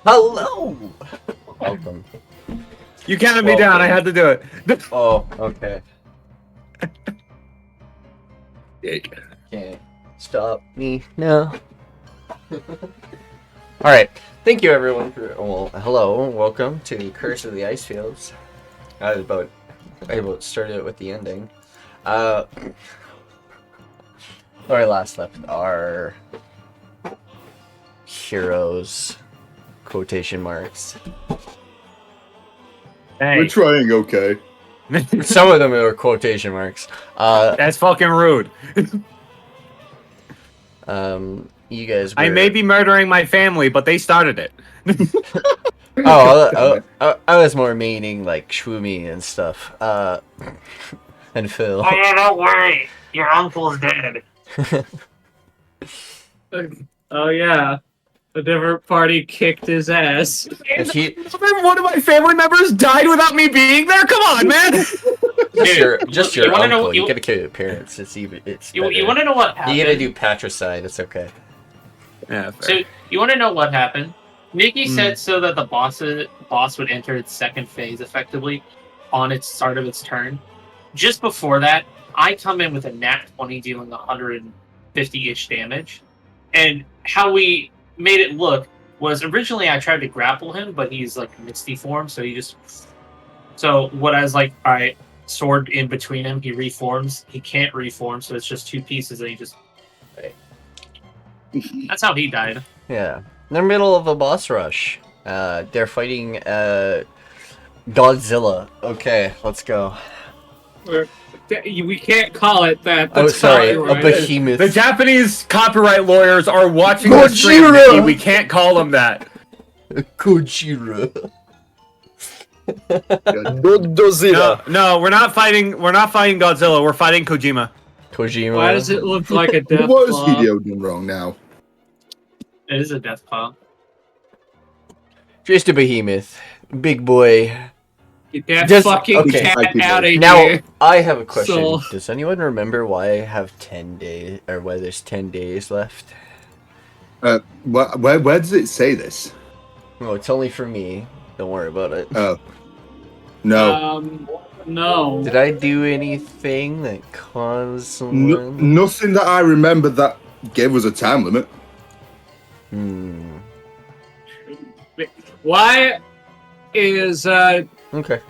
Hello! Welcome. You counted me down, I had to do it. Oh, okay. Yeah. Can't stop me now. Alright, thank you everyone for, well, hello, welcome to Curse of the Icefields. I about started it with the ending. Where I last left our heroes, quotation marks. Hey, We're trying, okay. Some of them are quotation marks. that's fucking rude. You guys were... I may be murdering my family, but they started it. I was more meaning like Swumi and stuff. And Phil. Oh yeah, don't worry. Your uncle's dead. Oh yeah, a different party kicked his ass. If he, One of my family members died without me being there? Come on, man! just your you wanna know- uncle. You you- gotta kill your parents. It's You better. want to know what happened? You gotta do patricide. It's okay. Yeah, So you want to know what happened? Nikki Hmm. said so that the boss would enter its second phase effectively on its start of its turn. Just before that, I come in with a nat 20 dealing 150-ish damage. And how we made it look was originally I tried to grapple him, but he's like misty form, so he just... So what I was like, alright, sword in between him, he reforms. He can't reform, so it's just two pieces and he just... That's how he died. Yeah. In the middle of a boss rush. They're fighting Godzilla. Okay, let's go. We can't call it that. Oh, That's sorry, a copyrighted. behemoth. The Japanese copyright lawyers are watching the stream, Gojira! Nikki. We can't call them that. Gojira. Godzilla. No, we're not fighting Godzilla, we're fighting Kojima. Kojima. Why does it look like a death What has claw? Hideo done wrong now? It is a death claw. Just a behemoth. Big boy. Get that Just- fucking okay. cat out of Now, here. I have a question. So- Does anyone remember why I have 10 days, or why there's 10 days left? Where does it say this? No, it's only for me. Don't worry about it. Oh. No. No. Did I do anything that caused someone? Nothing that I remember that gave us a time limit. Why is Okay.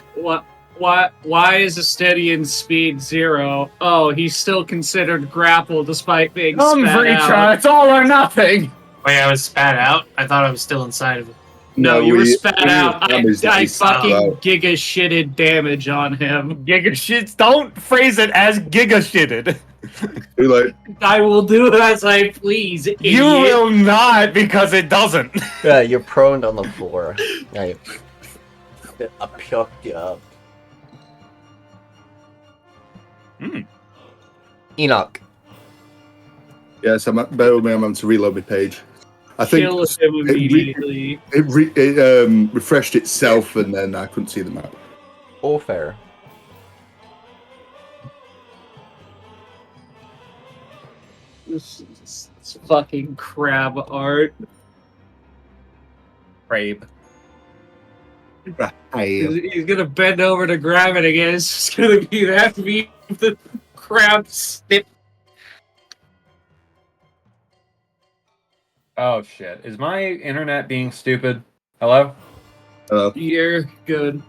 why is Estedian's speed 0? Oh, he's still considered grapple despite being Come, spat Vreetra, out. it's all or nothing! Wait, I was spat out? I thought I was still inside of it. No, you were spat we out. established that I he spat fucking out. giga shitted damage on him. Giga shits, don't phrase it as giga shitted. We're like, I will do as I please, idiot. You will not, because it doesn't. Yeah, you're prone on the floor. I picked you up. Ennaq. yes, bear with me, I'm having to reload my page. I think Kill him immediately. it refreshed itself and then I couldn't see the map. Oh, fair. This fucking crab art. Rabe. He's gonna bend over to grab it again. It's just gonna be that meme of the crab snip. Oh shit, is my internet being stupid? Hello? You're good.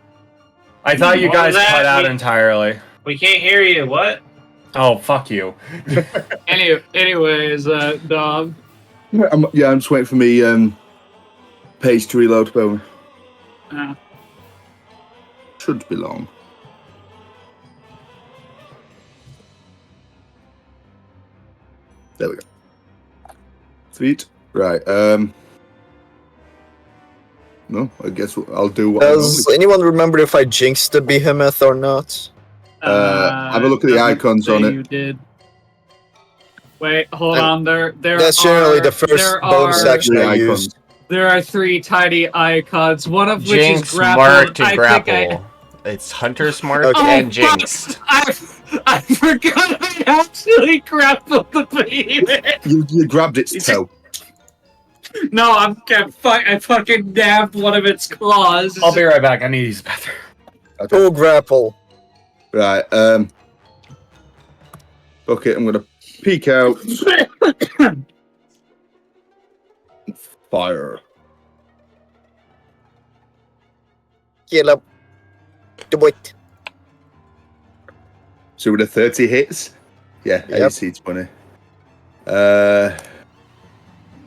I thought you What guys was that? cut out entirely. We can't hear you. What? Oh, fuck you. Anyways, Dom. I'm just waiting for me page to reload. Bear with me. Should be long. There we go. Sweet. Right. No, I guess I'll do what I Does anyone remember if I jinxed the behemoth or not? have a look at the doesn't icons say on it. You did. Wait, hold on. There That's are, generally the first there bonus are, action I Icons. used. There are 3 tiny icons. One of which Jinx, is grapple. mark to I grapple. think It's Hunter's mark Okay. and Jinx. I forgot I actually grappled the behemoth. You grabbed its Is toe. No, I fucking nabbed one of its claws. I'll be right back. I need to use the bathroom. Okay. Oh, grapple. Right. Okay, I'm gonna peek out. Fire. Get up. Do it. So with a 30 hits? Yeah, Yep. AC 20.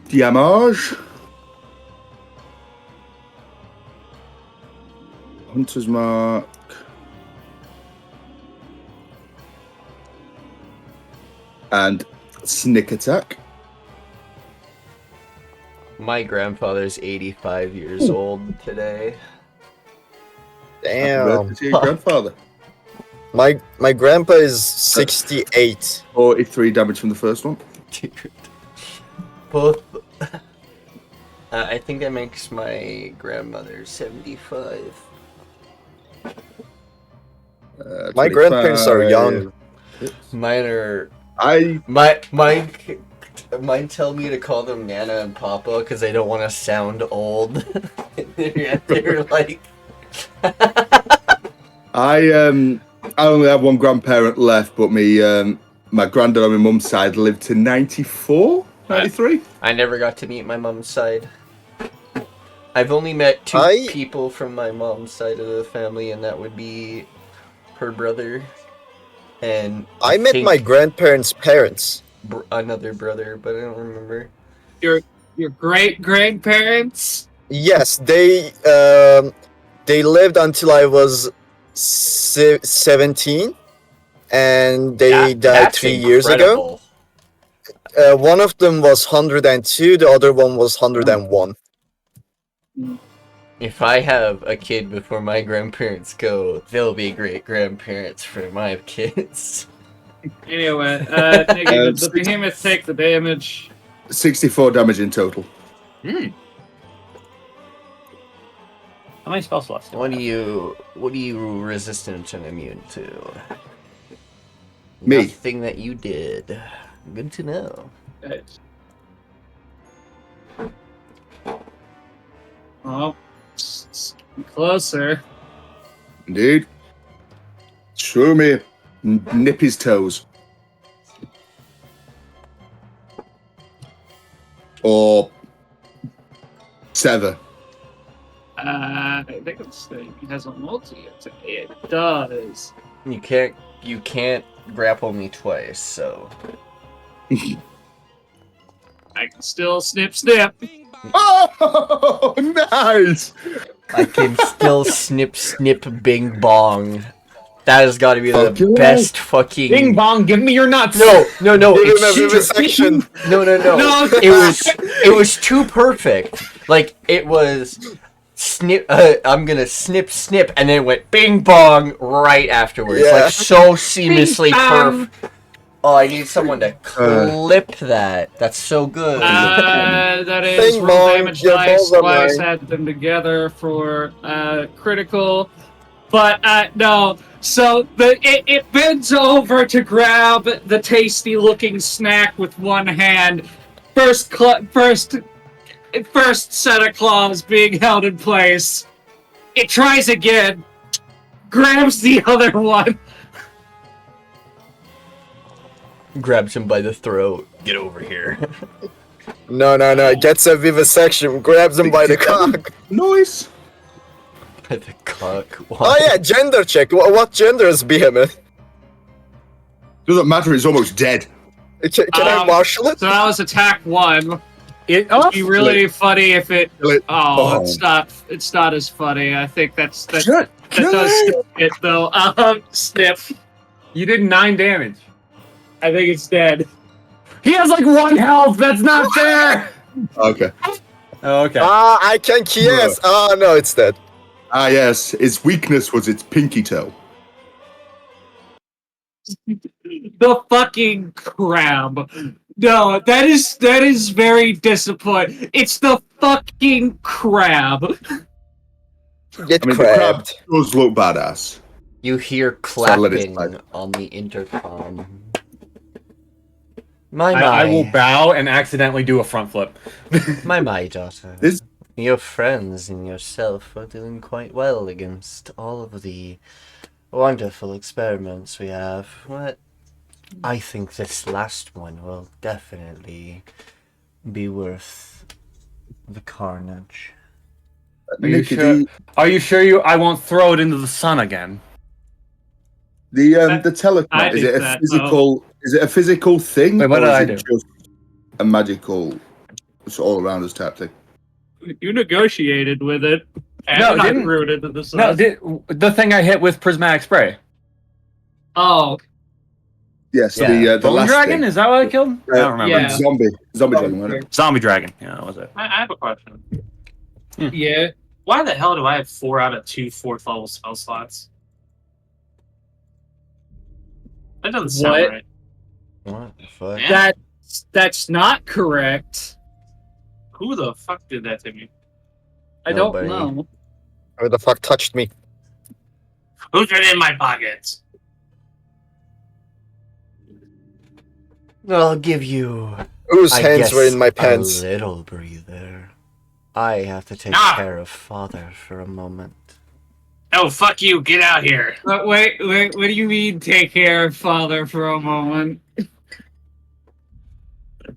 Damage. Hunter's Mark. And Sneak Attack. My grandfather's 85 years old today. Damn. Happy birthday to your grandfather. My grandpa is 68. 43 damage from the first one. Dude. Both. I think that makes my grandmother 75. My grandparents are young. Mine are. Mine tell me to call them Nana and Papa because they don't want to sound old. they're like. I only have one grandparent left, but my granddad on my mum's side lived to 94, 93. I never got to meet my mom's side. I've only met two people from my mom's side of the family, and that would be her brother and I met my grandparents' parents. Another brother, but I don't remember. Your great grandparents? Yes, they lived until I was 17, and they died 3 years ago. One of them was 102, the other one was 101. If I have a kid before my grandparents go, they'll be great grandparents for my kids. Anyway, the behemoth take the damage. 64 damage in total. How many spell slots? What are you resistant and immune to? Me. Nothing that you did. Good to know. Oh, closer. Indeed. Swumi. Nip his toes. Or sever. I think it has a multi. It does. You can't grapple me twice, so. I can still snip. Oh, nice! I can still snip, bing bong. That has got to be the best fucking. Bing bong, give me your nuts. No. It's section. No. It was too perfect. Like it was snip. I'm gonna snip, and then it went bing bong right afterwards. Yeah. Like so seamlessly perfect. Oh, I need someone to clip that. That's so good. That is Bing roll bong, damage your dice. balls are Twice mine. add them together for critical. But no. So it bends over to grab the tasty-looking snack with one hand. First set of claws being held in place. It tries again. Grabs the other one. Grabs him by the throat. Get over here. No. Gets a vivisection, grabs him by the cock. Nice. By the cock. Oh yeah, gender check. What gender is Behemoth? Doesn't matter, it's almost dead. Can I marshal it? So that was attack 1. It'd be Oh, really funny if it. Oh. It's not. It's not as funny. I think that does Kill it though. Snip. You did 9 damage. I think it's dead. He has like 1 health. That's not fair. Okay. Oh, okay. I can kiss. Oh no, it's dead. Ah, yes. Its weakness was its pinky toe. The fucking crab. No, that is very disappointing. It's the fucking crab. Get I mean, the crab crabbed. does look badass. You hear I'll let it clapping slide. on the intercom. I will bow and accidentally do a front flip. My daughter. This- Your friends and yourself are doing quite well against all of the wonderful experiments we have. But I think this last one will definitely be worth the carnage. Are you sure? Are you sure I won't throw it into the sun again? The teleport, is it a physical? Is it a physical thing, Wait, what or did is I it do? just a magical, it's all around us type thing? You negotiated with it. And No, I didn't- threw it into the sun. No, the thing I hit with prismatic spray. Oh, Yes, Yeah. the Bone last dragon? thing. Is that what I killed? I don't remember. Yeah. Zombie dragon, wasn't it? Zombie dragon. Yeah, that was it. I have a question. yeah. Why the hell do I have 4 out of 2 4th level spell slots? That doesn't sound What? right. What the fuck? Yeah. That's not correct. Who the fuck did that to me? I Nobody. don't know. Who the fuck touched me? Who's been in my pockets? I'll give you Whose I hands guess were in my pants? a little breather. I have to take Ah! care of father for a moment. Oh, fuck you. Get out here. But wait, what do you mean take care of father for a moment?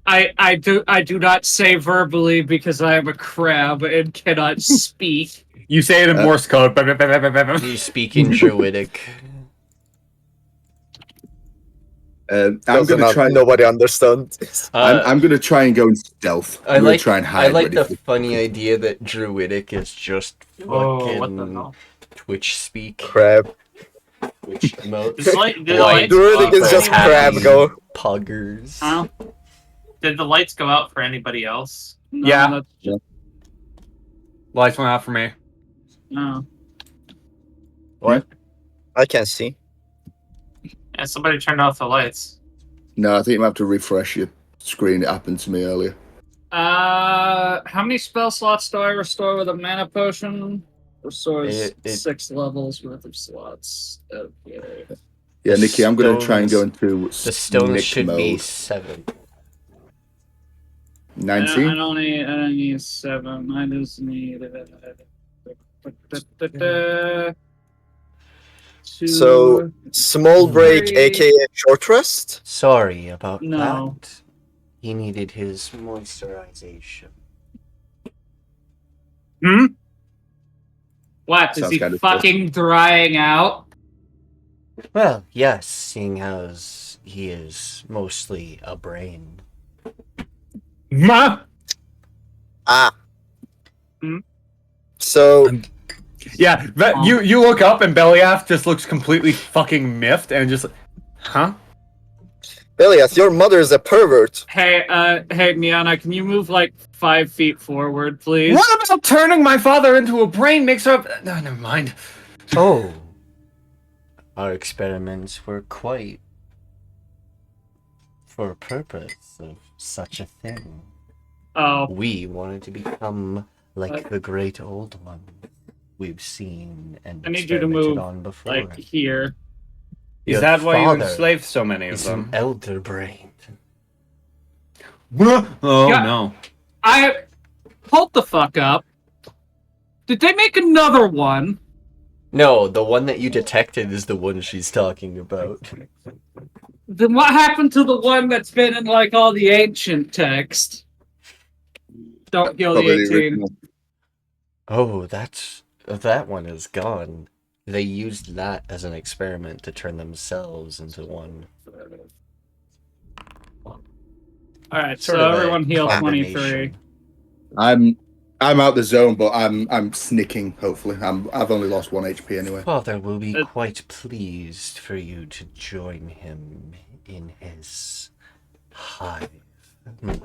I do not say verbally because I am a crab and cannot speak. You say it in Morse code. You speak in Druidic. I'm gonna try. Nobody understands. I'm gonna try and go in stealth. I'm gonna try and hide. I like ready the for- funny idea that Druidic is just Oh, what the fucking hell? Twitch speak. Crab. Twitch emotes. Did the light Druidic go is out just for anybody crab else? go. Puggers. Huh? Did the lights go out for anybody else? No, Yeah. that's just, Lights went out for me. no. What? I can't see. Yeah, somebody turned off the lights. No, I think you might have to refresh your screen. It happened to me earlier. How many spell slots do I restore with a mana potion? Restores It- 6 levels worth of slots. Okay. Yeah, Nikki, I'm gonna try and go Stones- into The stones Nick should mode. be 7. 19. I don't need 7. I just need two. So, small break, Three. aka short rest. Sorry about No. that. He needed his moisturization. What, is Sounds he kind of fucking drying out? Well, yes, seeing as he is mostly a brain. Ma! Ah. Hmm? So, Yeah, you look up and Belliath just looks completely fucking miffed and just, huh? Belliath, your mother is a pervert. Hey, Nyana, can you move like 5 feet forward, please? What about turning my father into a brain mixer? No, never mind. Oh. Our experiments were quite for a purpose of such a thing. Oh, We wanted to become like the great old one we've seen and I need you to experimented move, on before. like here. Is Your that why you father enslaved so many of is an them? elder brain. Oh, Yeah. no. Hold the fuck up. Did they make another one? No, the one that you detected is the one she's talking about. Then what happened to the one that's been in like all the ancient text? Don't kill the Probably the 18. original. Oh, that one is gone. They used that as an experiment to turn themselves into one. Alright, Sort so of a everyone heal 23. combination. I'm out the zone, but I'm snicking. Hopefully, I've only lost 1 HP anyway. Father will be Uh, quite pleased for you to join him in his hive mind.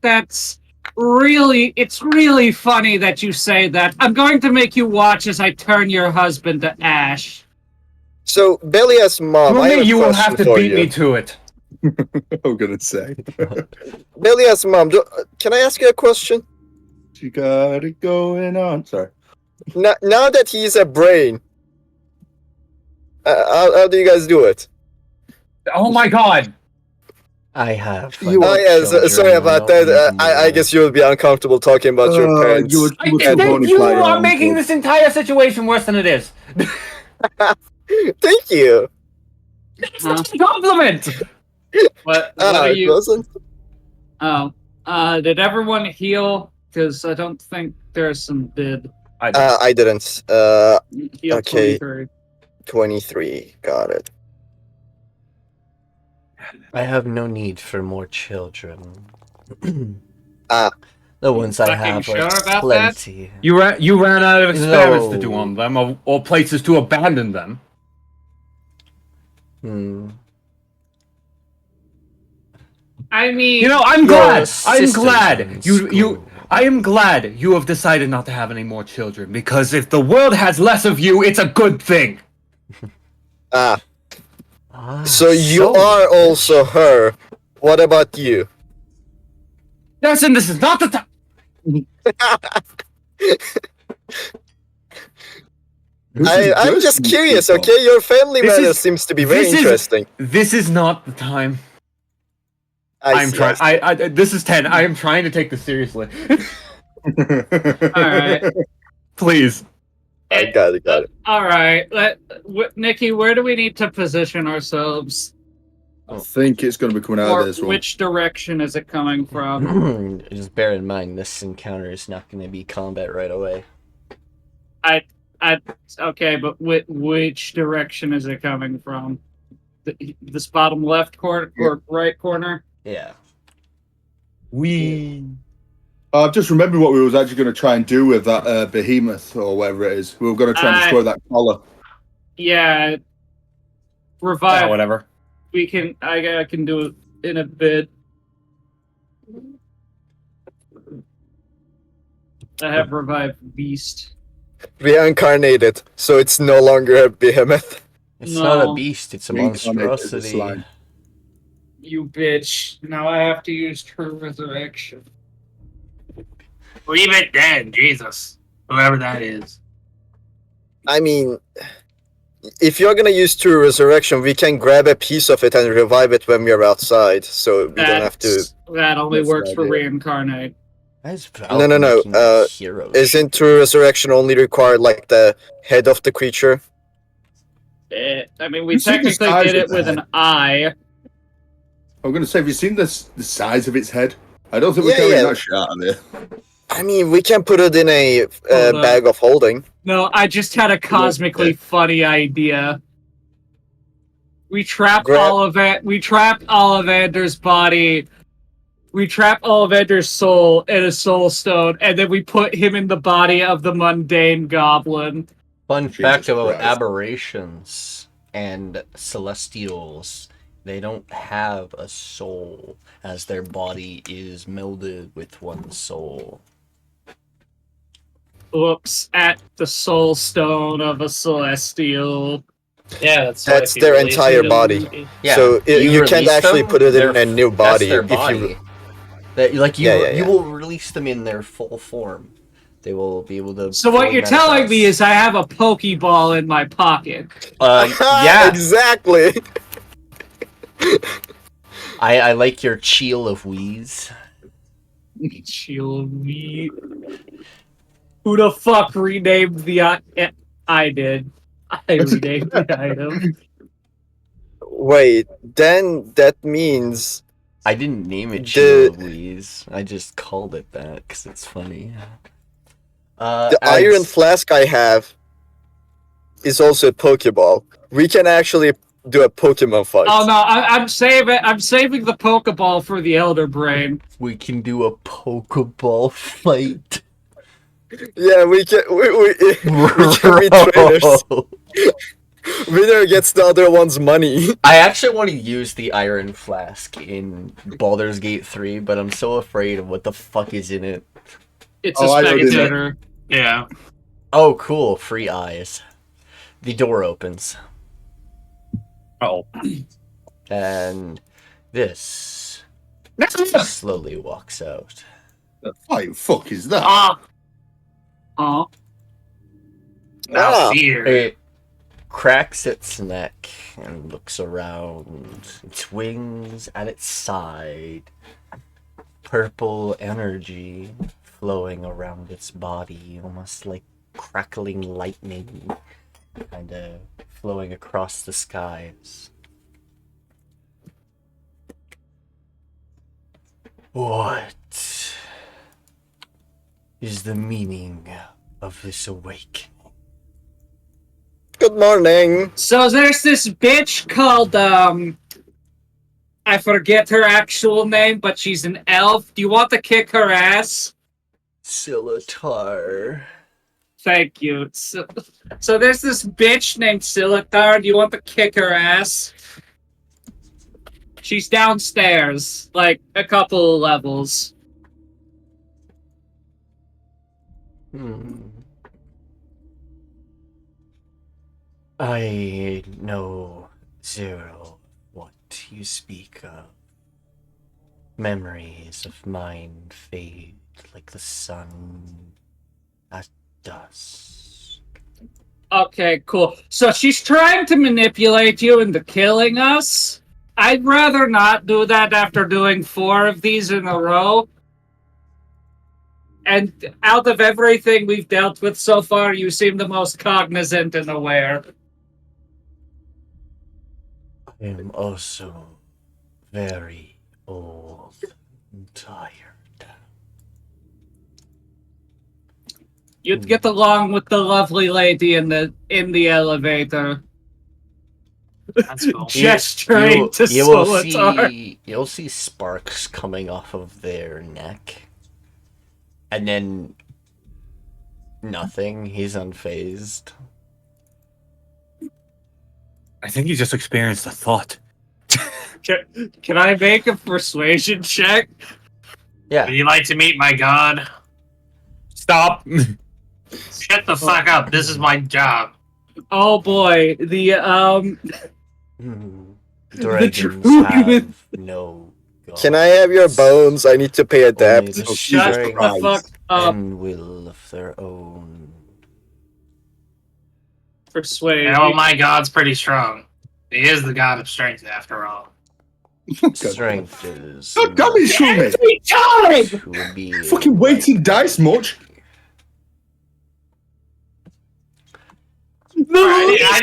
That's really, it's really funny that you say that. I'm going to make you watch as I turn your husband to ash. So Belliath's mom, I have a you will question have to for beat you. me to it. I'm gonna say. Belliath's mom, can I ask you a question? You got it going on. Sorry. Now that he's a brain, how do you guys do it? Oh my god! I have. Oh yeah, sorry about that. I guess you would be uncomfortable talking about your parents. You were too Thank you bonafide, are making this entire situation worse than it is. Thank you. It's not a compliment. What are It you? wasn't. Oh, did everyone heal? Because I don't think Dursun did. I didn't. Heal Okay. 23. 23. Got it. I have no need for more children. Ah. The ones I Fucking have sure are about that? plenty. You ran out of experiments to No. do on them, or places to abandon them. I mean, You know, I'm Your glad. sisters in school. I am glad you have decided not to have any more children, because if the world has less of you, it's a good thing. So you are also her. What about you? Listen, this is not the time. I'm just curious, okay? Your family This matter is- seems to be very this is- interesting. This is not the time. I I'm see, trying. I see. This is 10. I am trying to take this seriously. Alright. Please. I got it. all right. Nikki, where do we need to position ourselves? I think it's going to be coming out Or of this one. which direction is it coming from? Just bear in mind, this encounter is not going to be combat right away. Okay, but which direction is it coming from? This bottom left corner or right corner? Yeah. I've just remembered what we was actually going to try and do with that behemoth or whatever it is. We were going to try and destroy that collar. Yeah. Revive. Whatever. We can. I can do it in a bit. I have revived beast. Reincarnated, so it's no longer a behemoth. It's not a No. beast, it's a Reincarnated as a monstrosity. slime. You bitch. Now I have to use true resurrection. Leave it dead, Jesus. Whoever that is. I mean, if you're gonna use True Resurrection, we can grab a piece of it and revive it when we're outside, so we don't have to. That only That's works the for idea. reincarnate. No. Isn't True Resurrection only required like the head of the creature? I mean, we You see the technically size did of it with the an eye. I'm going to say, have you seen the size of its head? I don't think we Yeah, can yeah. get that shit out of there. I mean, we can put it in a Hold on. bag of holding. No, I just had a cosmically funny idea. We trap We trap Ollivander's body. We trap Ollivander's soul in a soul stone, and then we put him in the body of the mundane goblin. Fun Jesus fact about Christ. aberrations and celestials, they don't have a soul, as their body is melded with one soul. Oops, at the soul stone of a celestial. Yeah, that's That's their entire body. Yeah, So you can't release actually them, put it in they're- a new that's body. their If body. you, That, like you, Yeah. you will release them in their full form. They will be able to. So what fully you're telling me manifest. is I have a Pokeball in my pocket. Yeah, exactly. I like your Cheel of Wheeze. Chill me. Who the fuck renamed the I did. I renamed the item. Wait, then that means I didn't name it The- Cheel of Wheeze. I just called it that because it's funny. the iron flask I have is also a Pokeball. We can actually do a Pokemon fight. Oh no, I'm saving the Pokeball for the Elder Brain. We can do a Pokeball fight. Yeah, we can. We can be trainers. Bro. Winner gets the other one's money. I actually want to use the Iron Flask in Baldur's Gate 3, but I'm so afraid of what the fuck is in it. It's Oh, a I know this. spectator. Yeah. Oh, cool. Free eyes. The door opens. Oh. And this slowly walks out. What the fuck is that? Ah, Oh, now Ah. fear. It cracks its neck and looks around. Its wings at its side. Purple energy flowing around its body, almost like crackling lightning, kind of flowing across the skies. What is the meaning of this awakening? Good morning. So there's this bitch called, I forget her actual name, but she's an elf. Do you want to kick her ass? Silitar. Thank you. So there's this bitch named Silitar. Do you want to kick her ass? She's downstairs, like a couple levels. I know zero what you speak of. Memories of mine fade like the sun at dusk. Okay, cool. So she's trying to manipulate you into killing us. I'd rather not do that after doing 4 of these in a row. And out of everything we've dealt with so far, you seem the most cognizant and aware. I am also very old and tired. You'd get along with the lovely lady in the elevator. That's cool. Gesturing to Solitar. You'll see sparks coming off of their neck. And then nothing. He's unfazed. I think you just experienced a thought. Can I make a persuasion check? Yeah. Would you like to meet my god? Stop. Shut the fuck up. This is my job. Oh boy, the Dragons Dragoon. have no god. Can I have your bones? I need to pay a debt. Only the Oh, shut Jesus the Christ. fuck up. and will of their own. Persuade. Yeah, well, my god's pretty strong. He is the god of strength, after all. Strength is God damn it, Swumi! Every time! to be Fucking weighted dice much? I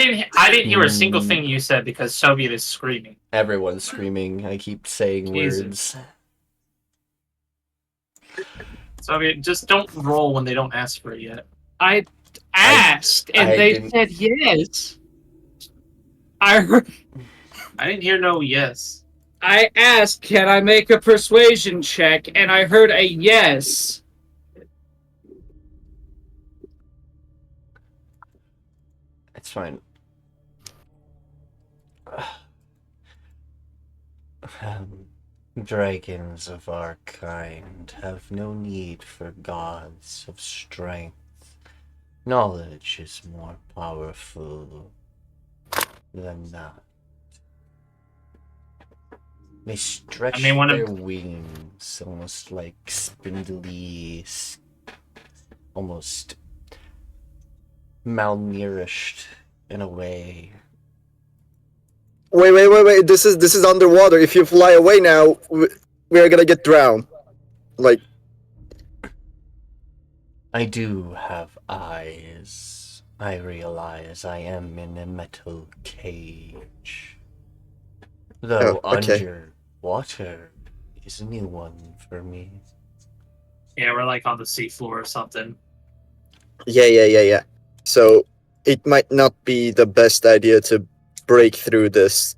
didn't hear a single thing you said because Soviet is screaming. Everyone's screaming. I keep saying Jesus. words. Soviet, just don't roll when they don't ask for it yet. I asked, and I they didn't- said yes. I didn't hear no yes. I asked, can I make a persuasion check, and I heard a yes. It's fine. Dragons of our kind have no need for gods of strength. Knowledge is more powerful than that. They stretch one their of- wings almost like spindly, almost malnourished in a way. Wait. This is underwater. If you fly away now, we're gonna get drowned. Like, I do have eyes. I realize I am in a metal cage. Though Oh, okay. underwater is a new one for me. Yeah, we're like on the seafloor or something. yeah. So, it might not be the best idea to break through this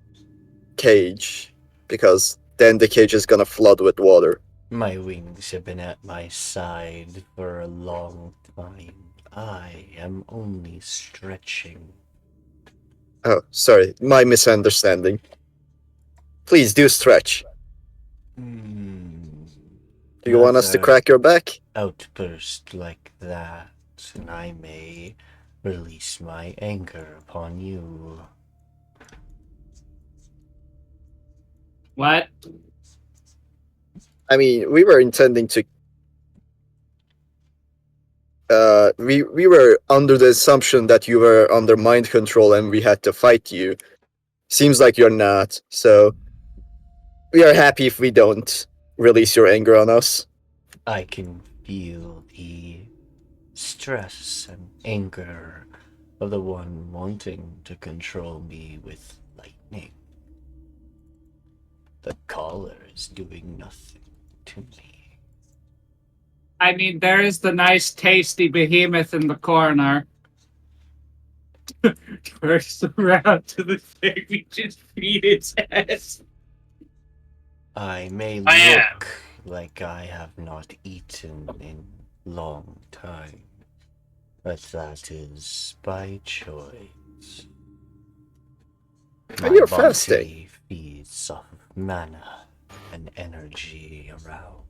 cage, because then the cage is gonna flood with water. My wings have been at my side for a long time. I am only stretching. Oh, sorry, my misunderstanding. Please do stretch. Do you want us to Another crack your back? outburst like that, and I may release my anger upon you. What? I mean, we were intending to... we were under the assumption that you were under mind control and we had to fight you. Seems like you're not, so we are happy if we don't release your anger on us. I can feel the stress and anger of the one wanting to control me with lightning. The collar is doing nothing to me. I mean, there is the nice, tasty behemoth in the corner. Turns around to the thing, we just feed its ass. I may I am. look like I have not eaten in long time, but that is by choice. And you're body fasting. feeds off of mana and energy around.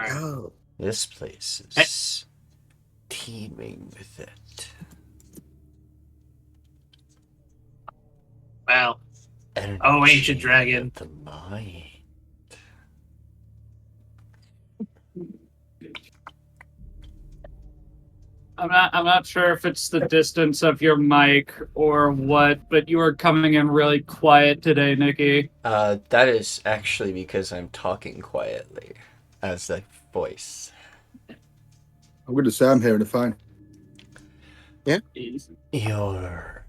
Oh. This place is teeming with it. Well, Energy ancient dragon. of the mind. I'm not sure if it's the distance of your mic or what, but you are coming in really quiet today, Nikki. That is actually because I'm talking quietly as a voice. I'm going to say I'm hearing it fine. Your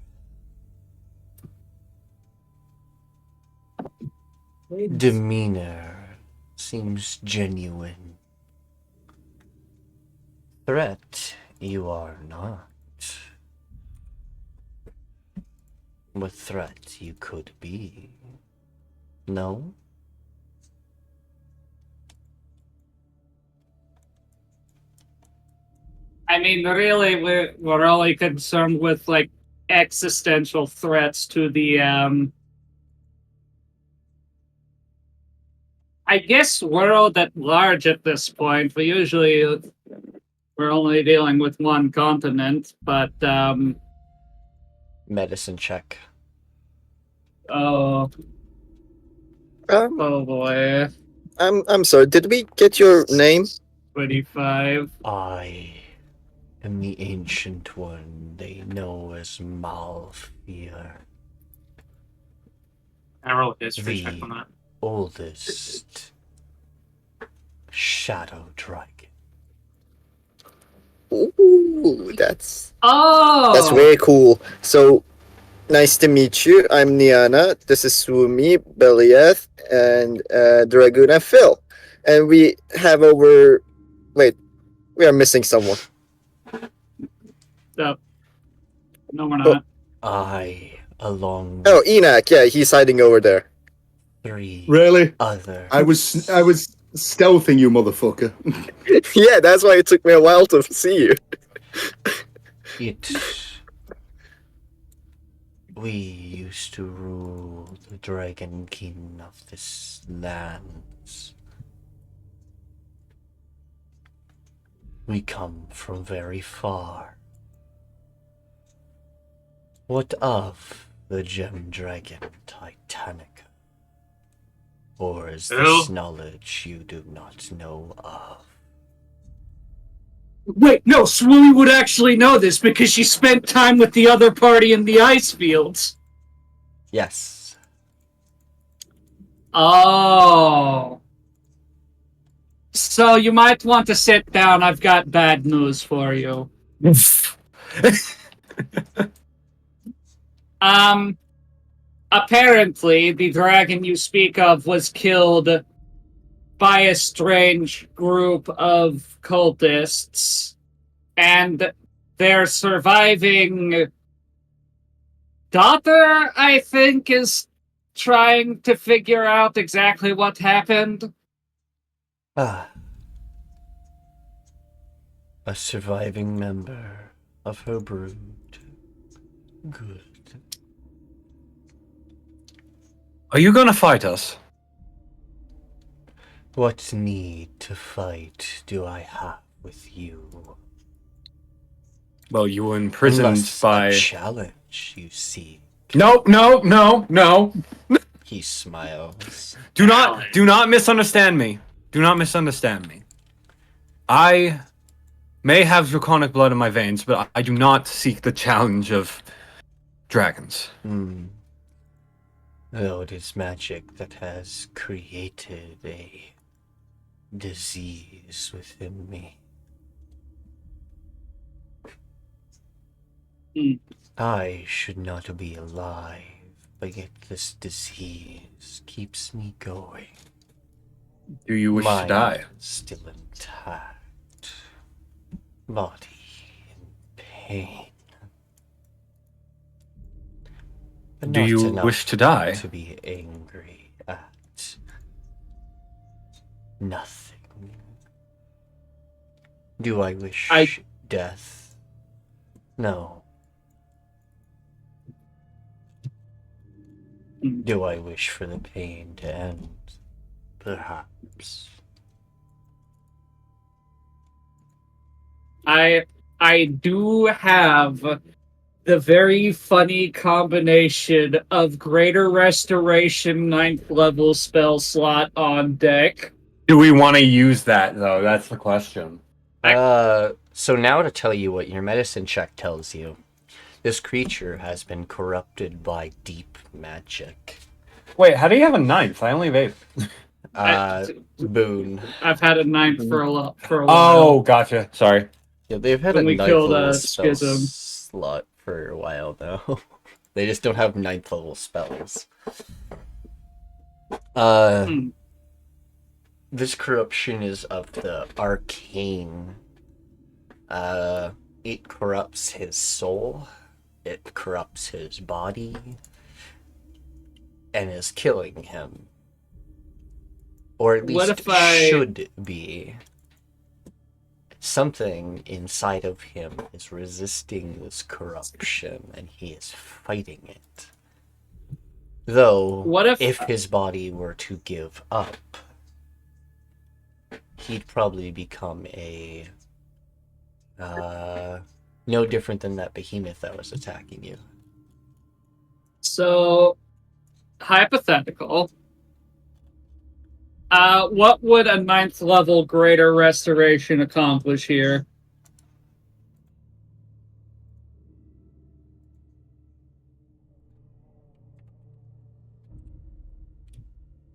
demeanor seems genuine. Threat, you are not. What threat you could be? No? I mean, really, we're only concerned with, like, existential threats to the, I guess, world at large at this point. We're only dealing with one continent, but, Medicine check. oh boy, I'm sorry. Did we get your name? 25. I am the ancient one they know as Malfear, I roll a history check on that. oldest shadow dragon. Ooh, that's Oh! very cool. So, nice to meet you. I'm Nyana. This is Swumi, Belliath, and Dragoon and Phil. And we have over... Wait, we are missing someone. No, we're not. I, along Oh, Ennaq. Yeah, he's hiding over there. 3 Really? other I was stealthing you, motherfucker. Yeah, that's why it took me a while to see you. We used to rule the Dragon King of this land. We come from very far. What of the gem dragon Titanica? Or is this Who? knowledge you do not know of? Wait, no, Swumi would actually know this because she spent time with the other party in the Icefields. Yes. Oh. So you might want to sit down. I've got bad news for you. Apparently, the dragon you speak of was killed by a strange group of cultists, and their surviving daughter, I think, is trying to figure out exactly what happened. Ah. A surviving member of her brood. Good. Are you gonna fight us? What need to fight do I have with you? Well, you were imprisoned Unless by... a challenge, you see. No. He smiles. Do not misunderstand me. Do not misunderstand me. I may have draconic blood in my veins, but I do not seek the challenge of dragons. Though it is magic that has created a disease within me. I should not be alive, but yet this disease keeps me going. Do you wish Mind to die? still intact. Body in pain. But Do not you enough wish to die? to be angry at nothing. Do I wish death? No. Do I wish for the pain to end? Perhaps. I do have the very funny combination of Greater Restoration 9th level spell slot on deck. Do we want to use that, though? That's the question. So now to tell you what your medicine check tells you. This creature has been corrupted by deep magic. Wait, how do you have a 9th? I only have 8. Boon. I've had a 9th for a while. Oh, gotcha. Sorry. Yeah, they've had When a we 9th killed, level spell Schism. slot for a while now. They just don't have 9th level spells. This corruption is of the arcane. It corrupts his soul. It corrupts his body. And is killing him. Or at least should be. Something inside of him is resisting this corruption, and he is fighting it. Though, if his body were to give up, he'd probably become a... no different than that behemoth that was attacking you. So, hypothetical. What would a 9th level Greater Restoration accomplish here?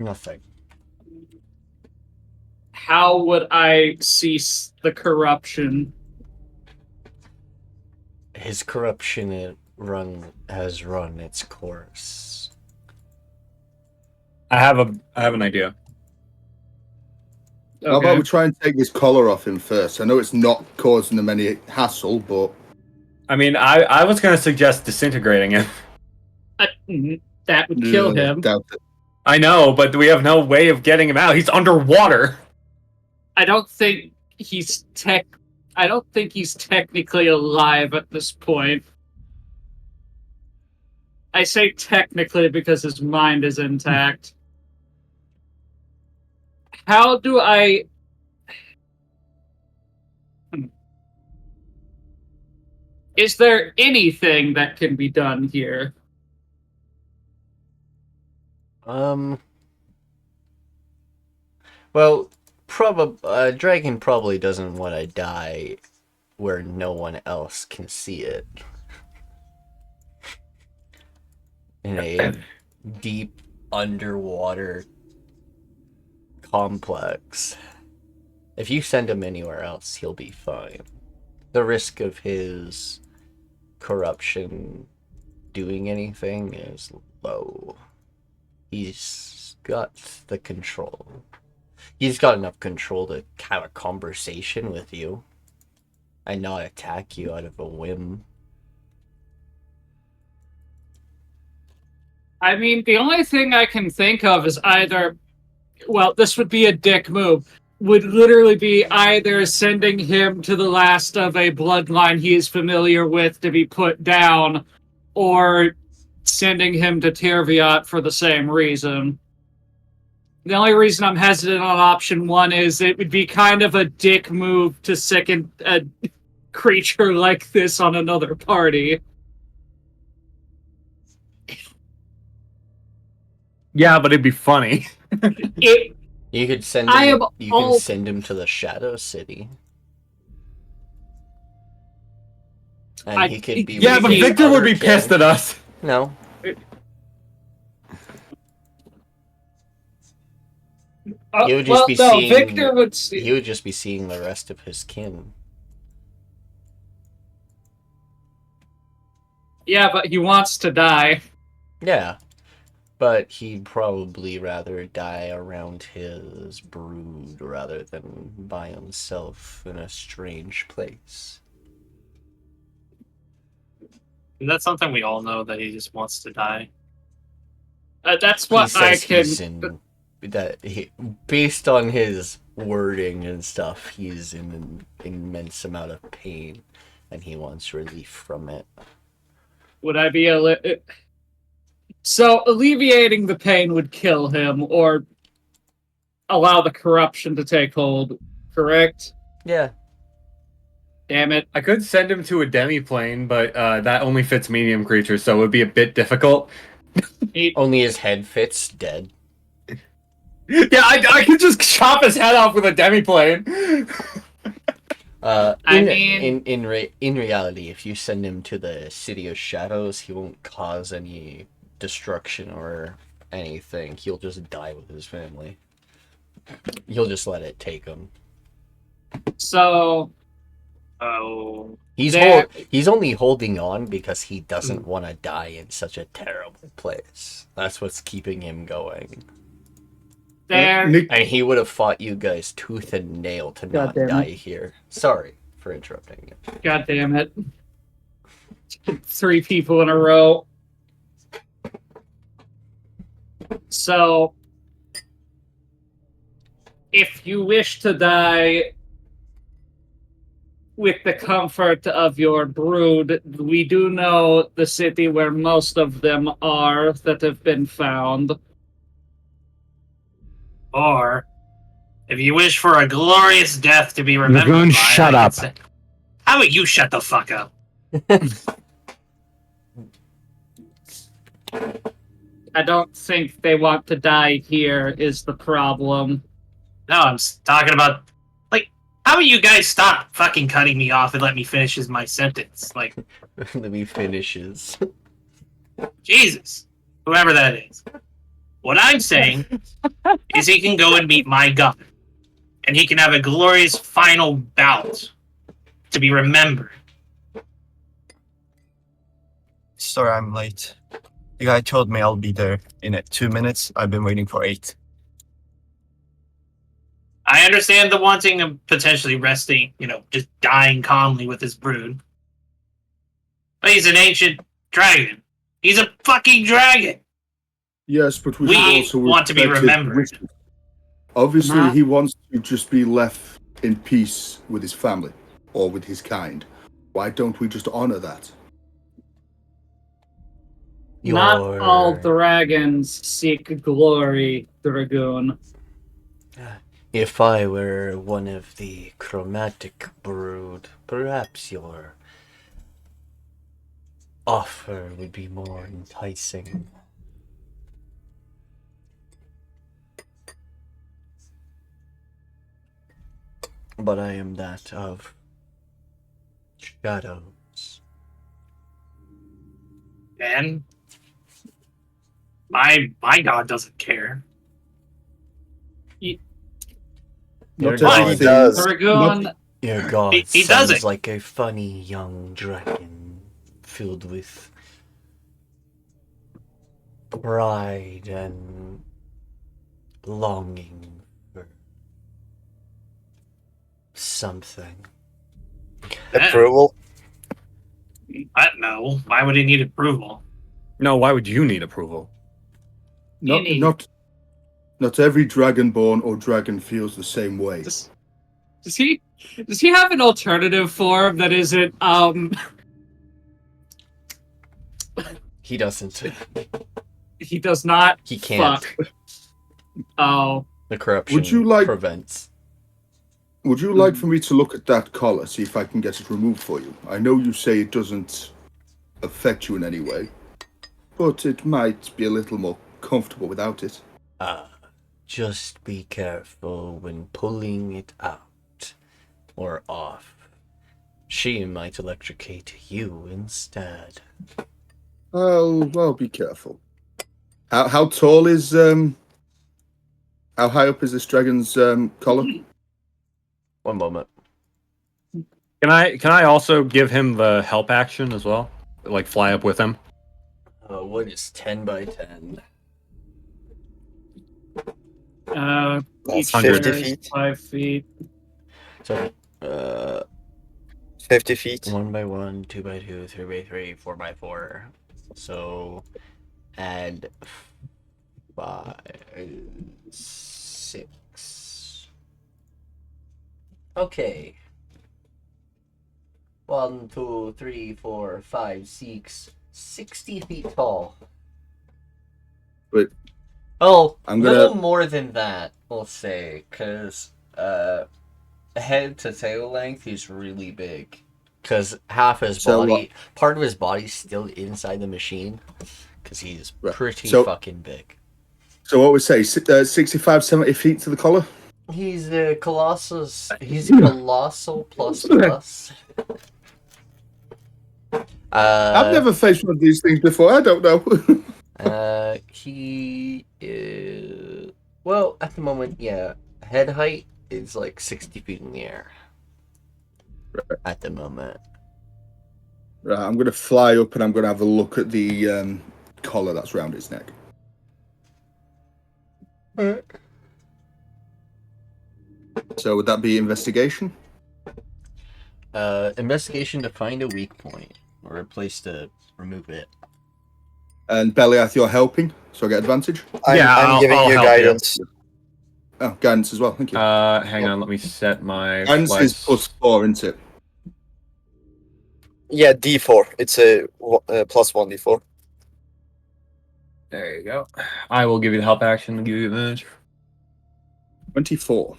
Nothing. How would I cease the corruption? His corruption has run its course. I have an idea. How about we try and take this collar off him first? I know it's not causing them any hassle, but... I mean, I was going to suggest disintegrating him. That would kill him. I know, but we have no way of getting him out. He's underwater. I don't think he's technically alive at this point. I say technically because his mind is intact. How do I... Is there anything that can be done here? Well, dragon probably doesn't want to die where no one else can see it. In a deep underwater complex. If you send him anywhere else, he'll be fine. The risk of his corruption doing anything is low. He's got the control. He's got enough control to have a conversation with you and not attack you out of a whim. I mean, the only thing I can think of is either... Well, this would be a dick move. Would literally be either sending him to the last of a bloodline he is familiar with to be put down, or sending him to Tirviat for the same reason. The only reason I'm hesitant on option one is it would be kind of a dick move to sicken a creature like this on another party. Yeah, but it'd be funny. You could send him. Can send him to the Shadow City. And he could be Yeah, with but his Victor would other be pissed kin. at us. No. He would just be seeing. Victor would see. He would just be seeing the rest of his kin. Yeah, but he wants to die. Yeah. But he'd probably rather die around his brood rather than by himself in a strange place. That's something we all know, that he just wants to die. That's He what I says can. based on his wording and stuff, he's in an immense amount of pain, and he wants relief from it. Would I be So alleviating the pain would kill him, or allow the corruption to take hold. Correct? Yeah. Damn it. I could send him to a demi-plane, but that only fits medium creatures, so it would be a bit difficult. Only his head fits dead. Yeah, I could just chop his head off with a demi-plane. In reality, if you send him to the City of Shadows, he won't cause any destruction or anything. He'll just die with his family. You'll just let it take him. So, He's only holding on because he doesn't want to die in such a terrible place. That's what's keeping him going. there. Nick, And he would have fought you guys tooth and nail to not damn it. die here. Sorry for interrupting you. God damn it. 3 people in a row. So, if you wish to die with the comfort of your brood, we do know the city where most of them are that have been found. Or, if you wish for a glorious death to be remembered Dragoon, by, shut I up. could say- How about you shut the fuck up? I don't think they want to die here is the problem. No, I'm talking about, like, how about you guys stop fucking cutting me off and let me finish my sentence? Like, Let me finishes. Jesus, whoever that is. What I'm saying is he can go and meet my god, and he can have a glorious final bout to be remembered. Sorry, I'm late. The guy told me I'll be there in 2 minutes. I've been waiting for 8. I understand the wanting of potentially resting, just dying calmly with his brood. But he's an ancient dragon. He's a fucking dragon. yes, but we We should also want to be respect his remembered. wishes. Obviously, Nah. he wants to just be left in peace with his family or with his kind. Why don't we just honor that? Not all dragons seek glory, Dragoon. If I were one of the chromatic brood, perhaps your offer would be more enticing. But I am that of shadows. And my god doesn't care. Your Not god, everything- does. Dragoon, your god He sounds doesn't. like a funny young dragon filled with pride and longing for something. Approval? No, why would he need approval? No, why would you need approval? Not, Any- not every dragonborn or dragon feels the same way. does he have an alternative form that isn't He doesn't. he does not He can't. fuck. Oh. The corruption Would you like- prevents. Would you like for me to look at that collar, see if I can get it removed for you? I know you say it doesn't affect you in any way, but it might be a little more comfortable without it. Just be careful when pulling it out or off. She might electrocute you instead. Oh, well, be careful. How tall is how high up is this dragon's collar? One moment. Can I also give him the help action as well? Like fly up with him? What is 10 by 10? That's Each 50 square is feet. 5 feet. So, 50 feet. 1 by 1, 2 by 2, 3 by 3, 4 by 4. So, add 5, 6. Okay. 1, 2, 3, 4, 5, 6. 60 feet tall. Wait. Oh, I'm a gonna- little more than that, we'll say, because head to tail length, he's really big. Because half his So body, part of his body's still inside the machine. Because he's Right. pretty So- fucking big. So what we say, 65, 70 feet to the collar? He's the Colossus. He's Colossal plus plus. I've never faced one of these things before. I don't know. He is. Well, at the moment, yeah. Head height is like 60 feet in the air. Right. At the moment. Right, I'm going to fly up and I'm going to have a look at the collar that's round his neck. So would that be investigation? Investigation to find a weak point or a place to remove it. And Belliath, you're helping, so I get advantage. I'm I'll giving you help guidance. Oh, guidance as well. Thank you. Hang on, let me set my Guidance is +4, isn't it? Yeah, D4. It's a +1 D4. There you go. I will give you the help action and give you advantage. 24.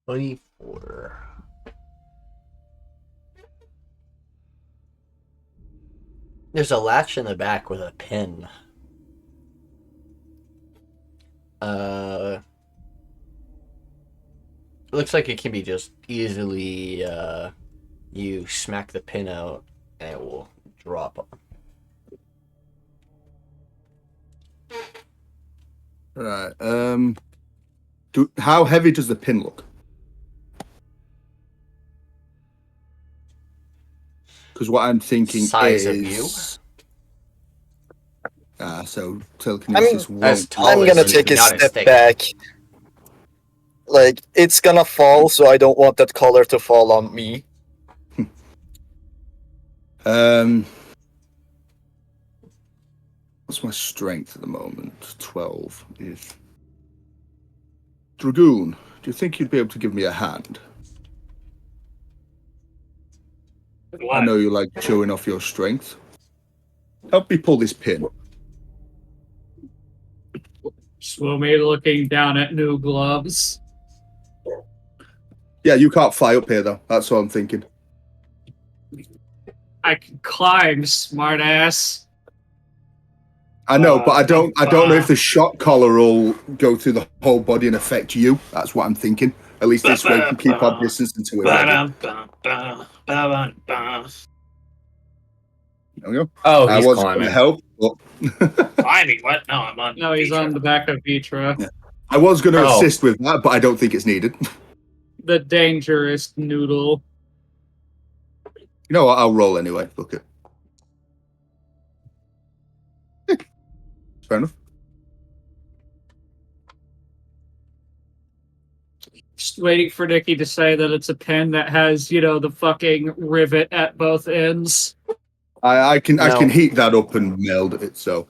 $24. There's a latch in the back with a pin. Looks like it can be just easily, you smack the pin out and it will drop. Right. How heavy does the pin look? Because what I'm thinking Size is... of you? So telekinesis as won't... tall I'm as gonna you, take a not as step thick. back. Like, it's gonna fall, so I don't want that collar to fall on me. What's my strength at the moment? 12 is... Dragoon, do you think you'd be able to give me a hand? I know you like showing off your strength. Help me pull this pin. Swumi looking down at new gloves. Yeah, you can't fly up here though. That's what I'm thinking. I can climb, smartass. I know, but I don't know if the shock collar will go through the whole body and affect you. That's what I'm thinking. At least this way we can keep our distance until we're ready. There we go. Oh, I he's was climbing. going to help, but Climbing? What? No, I'm on. No, he's Vitra. on the back of Vitra. Yeah. I was going to Oh. assist with that, but I don't think it's needed. The dangerous noodle. You know what? I'll roll anyway. Look it. Fair enough. Just waiting for Nikki to say that it's a pen that has, the fucking rivet at both ends. I can No. heat that up and meld it. So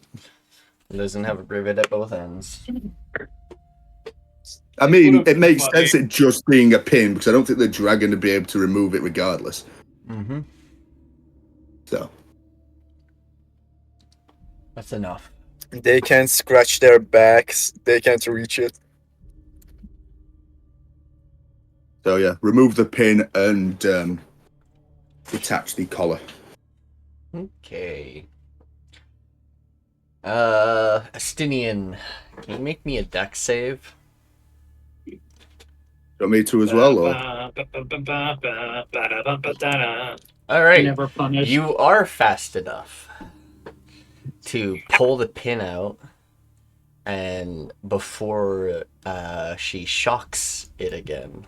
It doesn't have a rivet at both ends. I mean, Would've it makes been sense it just being a pin because I don't think the dragon would be able to remove it regardless. Mm-hmm. So That's enough. They can't scratch their backs. They can't reach it. yeah, remove the pin and detach the collar. Okay. Astinian, can you make me a dex save? Do you want me to as well, or? All right. Never punished. You are fast enough to pull the pin out, and before she shocks it again,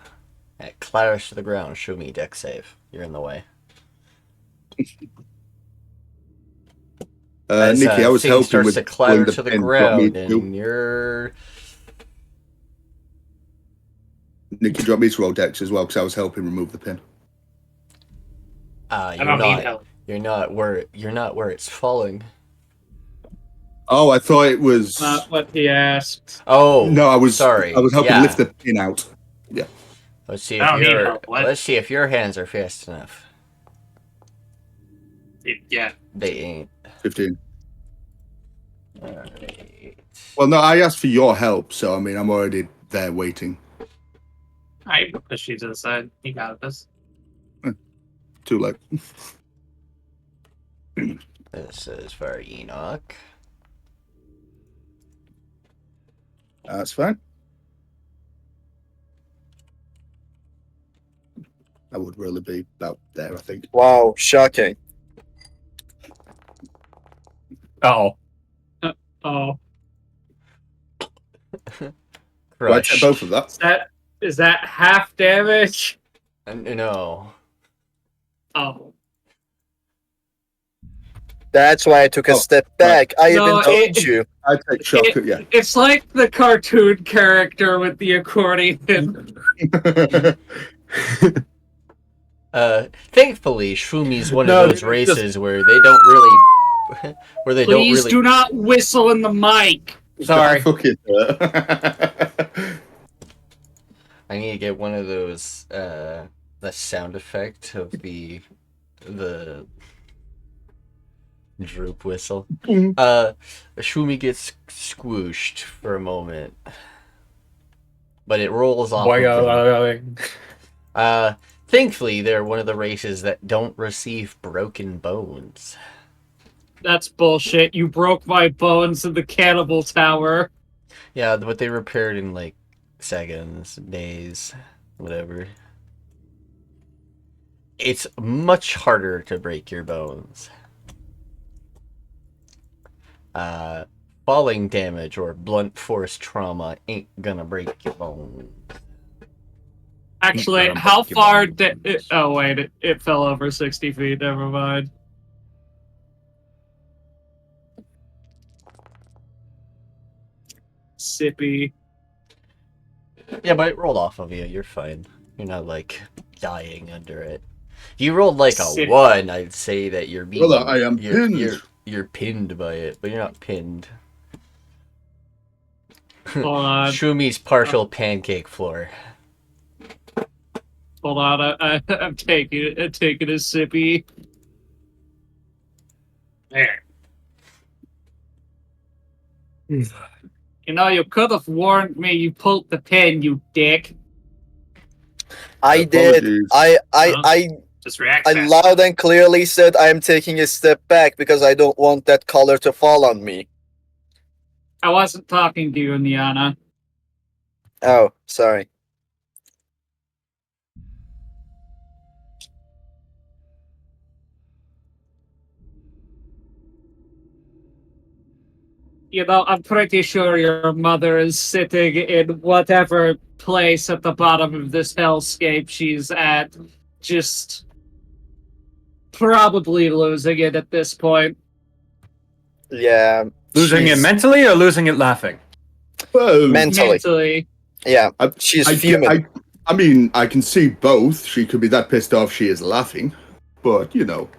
it clatters to the ground. Show me dex save. You're in the way. As, Nikki, I was thing helping starts with to clatter pulling to the pin. Do you want me ground, to- and you're. Nikki, do you want me to roll dex as well? Because I was helping remove the pin. I You're don't need not. help. You're not where it's falling. Oh, I thought it was. Not what he asked. Oh, No, I was. sorry. I was helping Yeah. lift the pin out. Let's see I if don't need your help. What? let's see if your hands are fast enough. Yeah. They ain't. 15. Alright. Well, no, I asked for your help, so I mean, I'm already there waiting. I push you to the side. You got this. Too late. This is for Ennaq. That's fine. I would really be about there, I think. Wow, shocking. Oh. Oh, Right, Crushed. take both of that. is that half damage? No. Oh, That's why I took a Oh, step back. I No, even told it- you. I take shock, yeah. it's like the cartoon character with the accordion. Thankfully, Shumi's one No, of those just- races where they don't really, where they don't Please really. do not whistle in the mic. Sorry. Fuck it. I need to get one of those, the sound effect of the droop whistle. Shumi gets squooshed for a moment, but it rolls off. Again. Thankfully, they're one of the races that don't receive broken bones. That's bullshit. You broke my bones in the cannibal tower. Yeah, but they repaired in like seconds, days, whatever. It's much harder to break your bones. Falling damage or blunt force trauma ain't gonna break your bones. Actually, Gonna how break your far bones. did it... Oh, wait, it fell over 60 feet. Never mind. Sippy. Yeah, but it rolled off of you. You're fine. You're not like dying under it. If you rolled like a Sit. 1, I'd say that you're being Brother, I am pinned. You're pinned by it, but you're not pinned. Hold on. Shumi's partial pancake floor. Hold on. I'm taking a sippy. There. You know, you could have warned me you pulled the pin, you dick. I did. Apologies. I Just react I fast. loud and clearly said I am taking a step back because I don't want that collar to fall on me. I wasn't talking to you, Nyana. Oh, sorry. You know, I'm pretty sure your mother is sitting in whatever place at the bottom of this hellscape she's at, just probably losing it at this point. Yeah. Losing it she's mentally or losing it laughing? Well, mentally. Mentally. Yeah. I- She's fuming. I mean, I can see both. She could be that pissed off she is laughing. But, you know.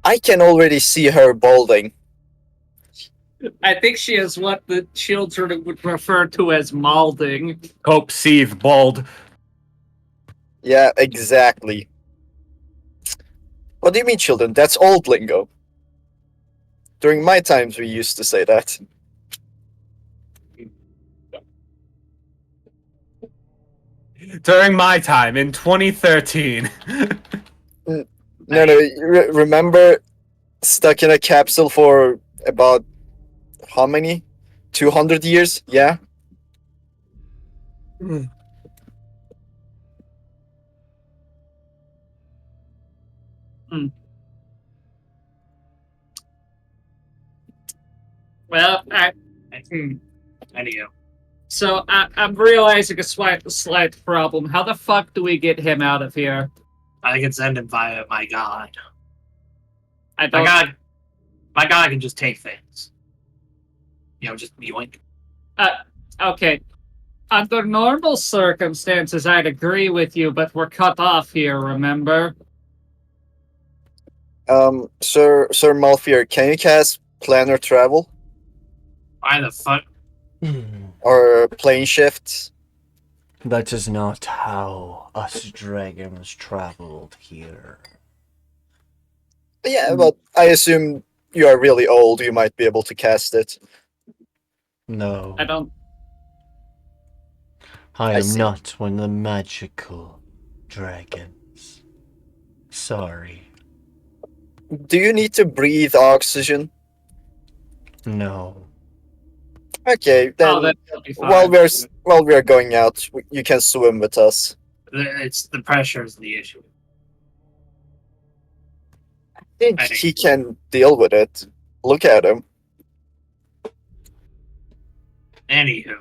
I can already see her balding. I think she is what the children would refer to as malding. Cope, sieve, bald. Yeah, exactly. What do you mean, children? That's old lingo. During my times, we used to say that. During my time in 2013. No, remember stuck in a capsule for about how many? 200 years? Yeah. Well, Anyhow, so I'm realizing a slight problem. How the fuck do we get him out of here? I can send him via my god. I My don't. god can just take things. Just yoink. Okay. Under normal circumstances, I'd agree with you, but we're cut off here. Remember? Sir Malfier, can you cast planar travel Why the fuck? or plane shift? That is not how us dragons traveled here. Yeah, but I assume you are really old. You might be able to cast it. No, I don't. I I am see. not one of the magical dragons. Sorry. Do you need to breathe oxygen? No. Okay, then That'll be fine. while we are going out, you can swim with us. It's the pressure is the issue. I think he can deal with it. Look at him. Anywho,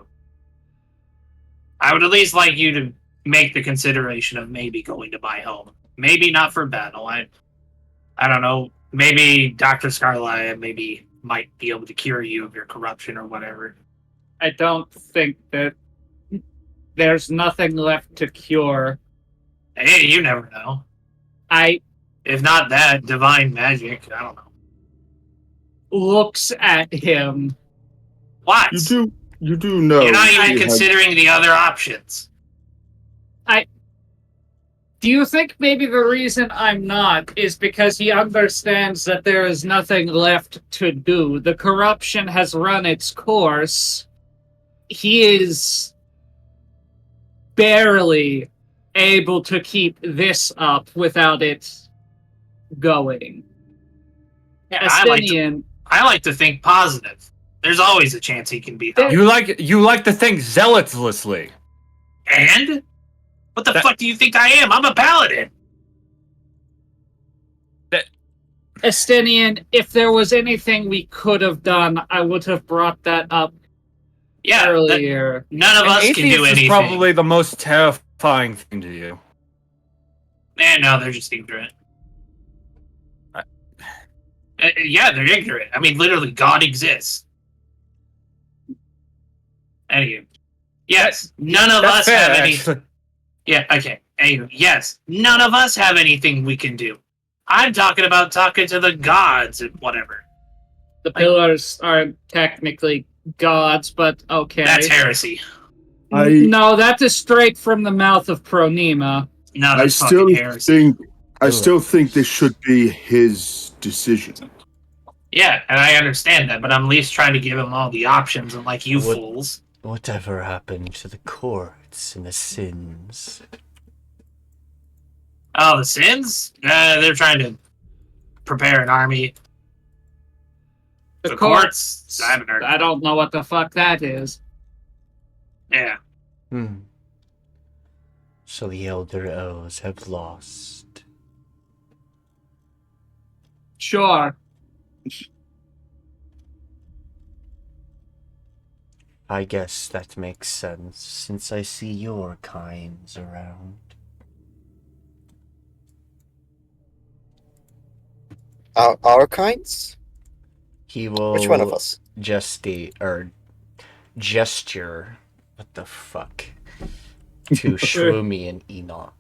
I would at least like you to make the consideration of maybe going to my home. Maybe not for battle. I don't know. Maybe Dr. Scarlet might be able to cure you of your corruption or whatever. I don't think that there's nothing left to cure. Hey, you never know. If not that, divine magic, I don't know. Looks at him. What? You do know. You're not he even had- considering the other options. Do you think maybe the reason I'm not is because he understands that there is nothing left to do? The corruption has run its course. He is barely able to keep this up without it going. Yeah, I Estinian, like to think positive. There's always a chance he can be helped. You like to think zealotlessly. And? What the fuck do you think I am? I'm a paladin. Estinian, if there was anything we could have done, I would have brought that up Yeah, earlier. none of An us can atheist do is anything. probably the most terrifying thing to you. No, they're just ignorant. Yeah, they're ignorant. I mean, literally, God exists. Anyway, yes, none of us fair, have any. actually. Yeah, okay. Anyway, yes, none of us have anything we can do. I'm talking to the gods and whatever. The pillars aren't technically gods, but okay. That's heresy. No, that is straight from the mouth of Pronema. No, I that's still fucking heresy. think this should be his decision. Yeah, and I understand that, but I'm at least trying to give him all the options, unlike you What- fools. Whatever happened to the courts and the sins? Oh, the sins? They're trying to prepare an army. The courts? I haven't heard. I don't know what the fuck that is. Yeah. So the Elder Elves have lost. Sure. I guess that makes sense, since I see your kinds around. Our kinds? He will Which one of us? gesture, what the fuck, to Swumi and Ennaq.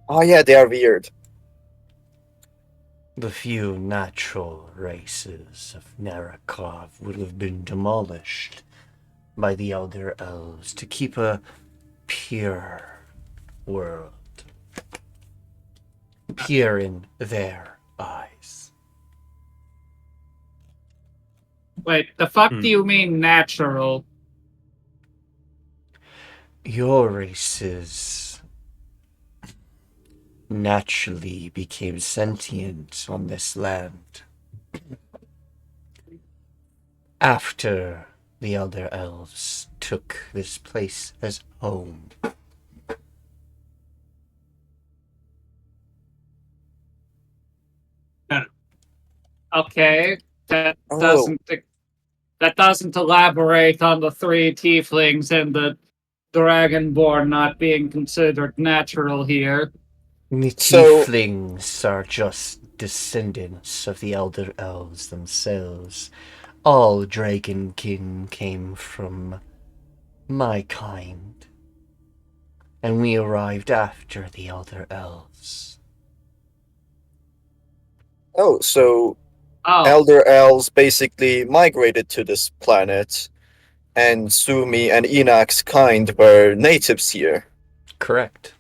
Oh yeah, they are weird. The few natural races of Narakov would have been demolished by the Elder Elves to keep a pure world. Pure in their eyes. Wait, the fuck do you mean natural? Your races naturally became sentient on this land. After the Elder Elves took this place as home. Okay, that Oh. doesn't elaborate on the three tieflings and the dragonborn not being considered natural here. The So- tieflings are just descendants of the Elder Elves themselves. All dragonkin came from my kind, and we arrived after the Elder Elves. Oh, so Oh, Elder Elves basically migrated to this planet, and Swumi and Ennaq's kind were natives here. Correct.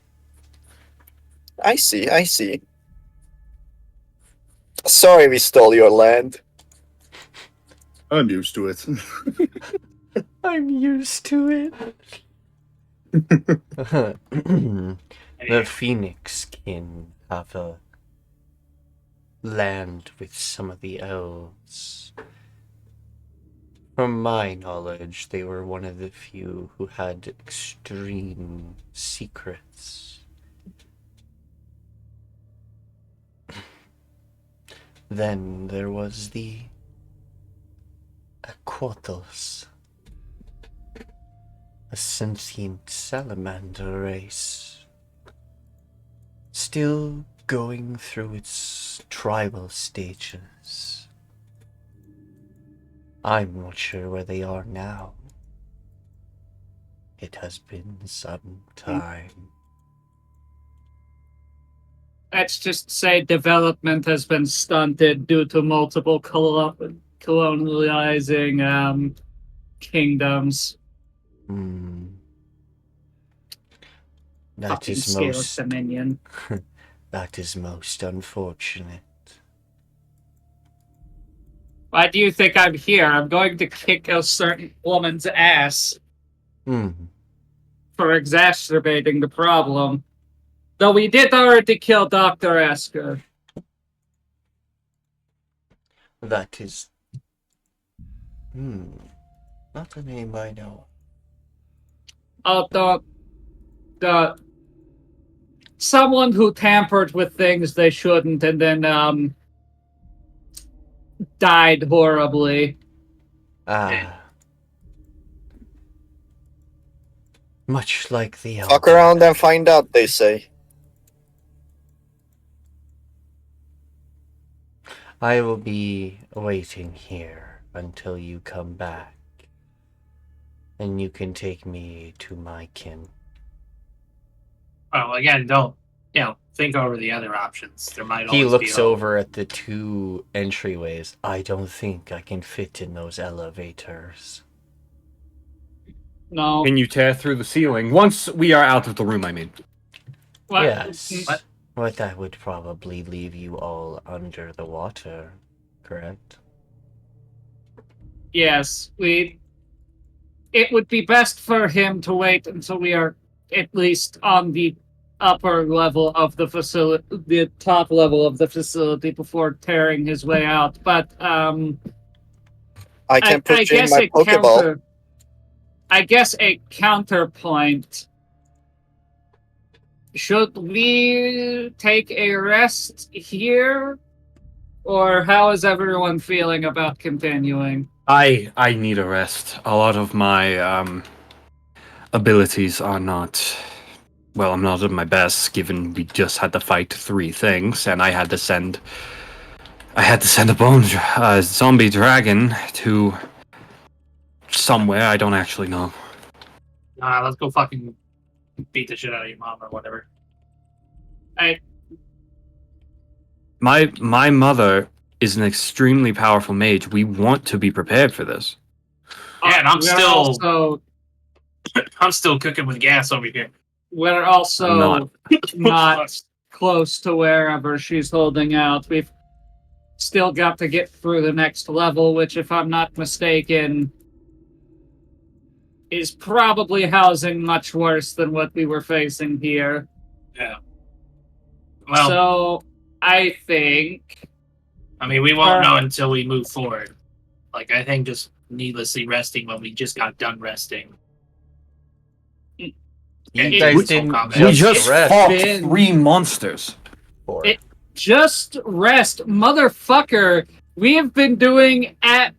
I see. Sorry we stole your land. I'm used to it. I'm used to it. The Phoenix kin have a land with some of the elves. From my knowledge, they were one of the few who had extreme secrets. Then there was the Aquatos, a sentient salamander race, still going through its tribal stages. I'm not sure where they are now. It has been some time. let's just say development has been stunted due to multiple colonializing kingdoms. That Fucking is scale of most. dominion. That is most unfortunate. Why do you think I'm here? I'm going to kick a certain woman's ass for exacerbating the problem. Though we did already kill Dr. Esker. That is. Not a name I know. Oh, the someone who tampered with things they shouldn't and then died horribly. Much like the Fuck elder. around and find out, they say. I will be waiting here until you come back. And you can take me to my kin. Well, again, don't think over the other options. There might He always looks be over at the two entryways. I don't think I can fit in those elevators. No. Can you tear through the ceiling? Once we are out of the room, I mean. What? Yes. What? But that would probably leave you all under the water, correct? Yes, it would be best for him to wait until we are at least on the upper level of the facility, the top level of the facility before tearing his way out. But I can put you in guess my Pokeball. I guess a counterpoint. Should we take a rest here? Or how is everyone feeling about continuing? I need a rest. A lot of my abilities are not. Well, I'm not at my best, given we just had to fight 3 things, and I had to send a zombie dragon to somewhere I don't actually know. let's go fucking beat the shit out of your mom or whatever. My mother is an extremely powerful mage. We want to be prepared for this. Yeah, and I'm We're still also I'm still cooking with gas over here. we're also I'm not close to wherever she's holding out. We've still got to get through the next level, which, if I'm not mistaken, is probably housing much worse than what we were facing here. Yeah. Well, So I think I mean, we won't know until we move forward. Like, I think just needlessly resting when we just got done resting. You Yeah, guys we didn't combat. We just just rest fought been- 3 monsters. for. It- just rest, motherfucker. We have been doing at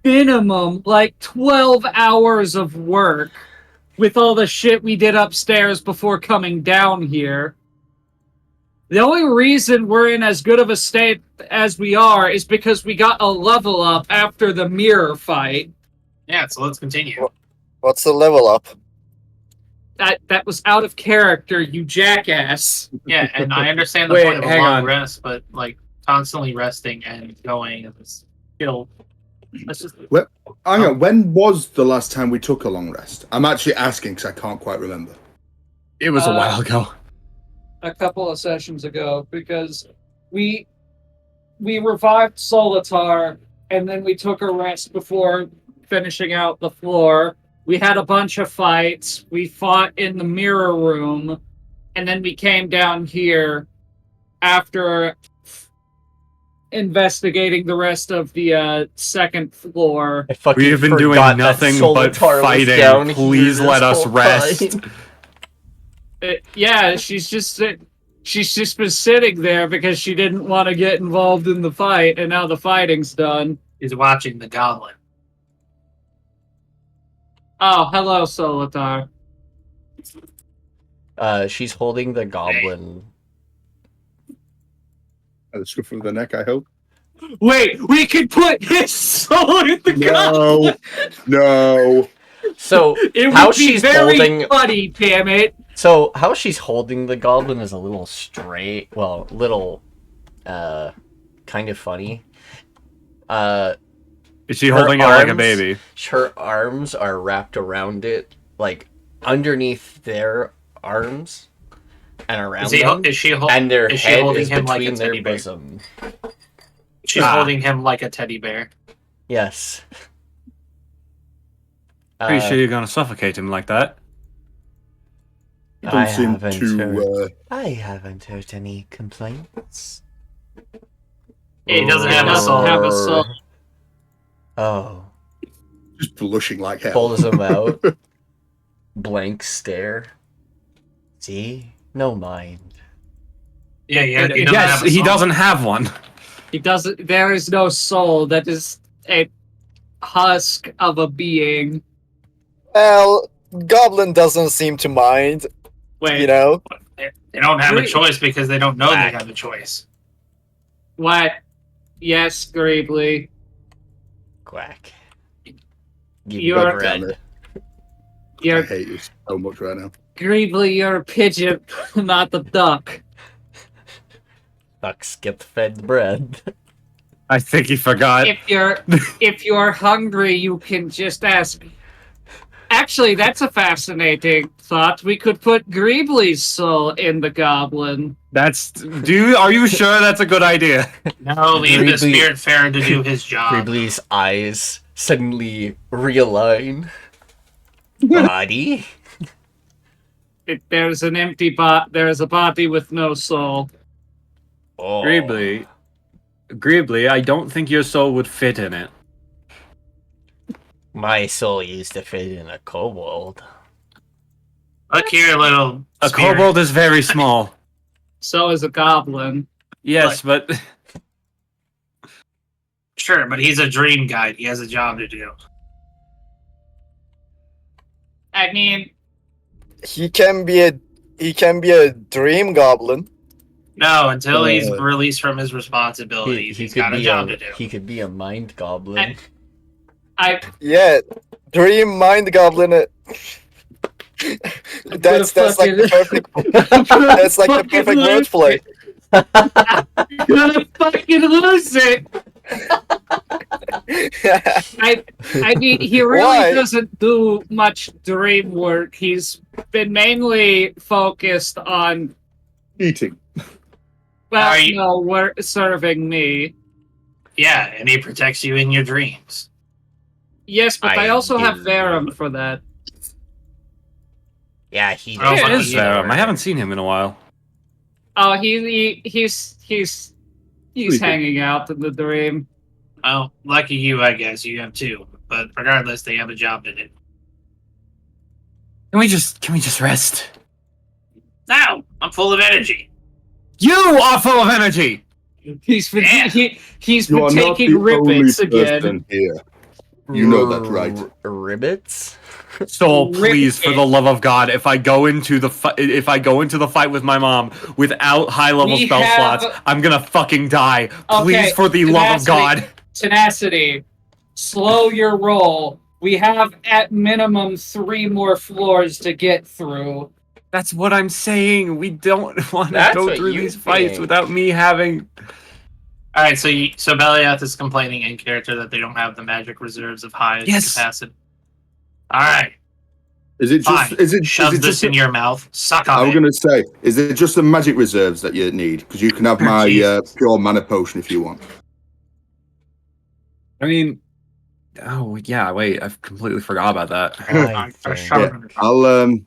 minimum like 12 hours of work with all the shit we did upstairs before coming down here. The only reason we're in as good of a state as we are is because we got a level up after the mirror fight. Yeah, so let's continue. What's the level up? That was out of character, you jackass. Yeah, and I understand the Wait, point of a hang long on. rest, but like constantly resting and going is chill. Let's just Hang on, when was the last time we took a long rest? I'm actually asking because I can't quite remember. It was a while ago. A couple of sessions ago, because we revived Solitar and then we took a rest before finishing out the floor. We had a bunch of fights. We fought in the mirror room, and then we came down here after investigating the rest of the second floor. I fucking We have been doing forgot that nothing but Solitar was fighting. down here Please let this us whole rest. time. Yeah, she's just been sitting there because she didn't want to get involved in the fight, and now the fighting's done. is watching the goblin. Oh, hello, Solitar. She's holding the goblin. The scruff of the neck, I hope. Wait, we could put his soul in the goblin. No. So It how would be she's very holding funny, damn it. So how she's holding the goblin is a little straight, well, little, kind of funny. Is she Her holding it like a arms- baby? Her arms are wrapped around it, like underneath their arms and around them, Is she and their is she head holding is him like a between their teddy bear? bosom. She's holding him like a teddy bear. Yes. Pretty sure you're gonna suffocate him like that. You don't seem haven't to. heard- I haven't heard any complaints. He doesn't have a doesn't soul. have a soul. Oh. Just blushing like hell. Pulls him out. Blank stare. See? No mind. Yeah, he doesn't Yes, have a he soul. doesn't have one. He doesn't. There is no soul. That is a husk of a being. Well, Goblin doesn't seem to mind, Wait, you know? They don't have a Wait. choice because they don't know Whack. they have a choice. what? Yes, Greebly. Quack. Give me You're- the bread. I You're hate you so much right now. Greebly. You're a pigeon, not the duck. Ducks get fed bread. I think he forgot. If you're hungry, you can just ask. Actually, that's a fascinating thought. We could put Greebly's soul in the goblin. Are you sure that's a good idea? No, leave the Greebly- spirit fair to do his job. Greebly's eyes suddenly realign. Body? There's an empty bot. There's a body with no soul. Oh. Greebly, I don't think your soul would fit in it. My soul used to fit in a kobold. Look here, little A spirit. kobold is very small. So is a goblin. Yes, but Sure, but he's a dream guide. He has a job to do. I mean, He can be a dream goblin. No, until he's Uh, released from his responsibilities, he's got a job to do. He could be a mind goblin. Yeah, dream mind goblin. That's like the perfect. That's like the perfect wordplay. gonna fucking lose it. I mean, he really Why? doesn't do much dream work. He's been mainly focused on, Eating. well, Are you- no, serving me. Yeah, and he protects you in your dreams. Yes, but I I also have do. Verum for that. Yeah, he Oh, does. what Where's is Verum? I haven't seen him in a while. Oh, he's Sleeping. hanging out in the dream. Oh, lucky you, I guess. You have two. But regardless, they have a job to do. Can we just rest? No! I'm full of energy. You are full of energy. He's been Yeah. he's You been are not taking the only ribbits again. person here. You know that, right? Ribbits? Soul, please, for the Ribbit. love of God, if I go into the fight with my mom without high level We spell have- slots, I'm gonna fucking die. Please, Okay, for the love of Tenacity. God. Tenacity, slow your roll. We have at minimum 3 more floors to get through. That's what I'm saying. We don't want to That's go what through you these fights think. without me having. All right, so Belliath is complaining in character that they don't have the magic reserves of high Yes. capacity. All right, Is it fine. just? Is it Shove just? this in your mouth. Suck I on was it. gonna say, is it just the magic reserves that you need? Because you can have Oh, my Jesus. pure mana potion if you want. I mean, oh yeah, wait, I've completely forgot about that. I I think. shove it in your- I'll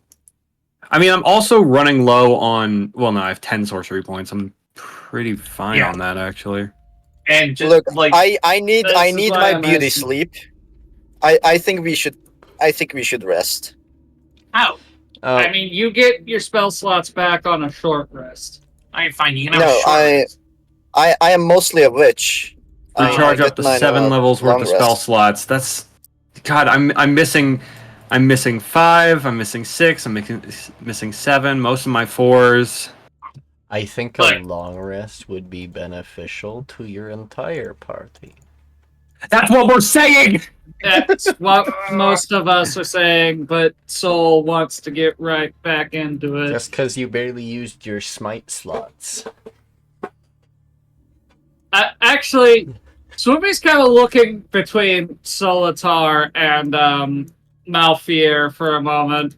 I mean, I'm also running low on. Well, no, I have 10 sorcery points. I'm pretty fine Yeah. on that actually. And just Look, like I need This is my why I'm beauty asking. sleep. I think we should rest. how? Oh, I mean, you get your spell slots back on a short rest. I mean, fine. You can have a No, short rest. I am mostly a witch. I Recharge get up to mine 7 on a levels worth long of spell rest. slots. That's God. I'm missing 5. I'm missing 6. I'm missing 7. Most of my 4s. I think a Look. long rest would be beneficial to your entire party. That's what we're saying. That's what most of us are saying, but Soul wants to get right back into it. Just because you barely used your smite slots. Actually, Swumi's kind of looking between Solitar and Malfear for a moment.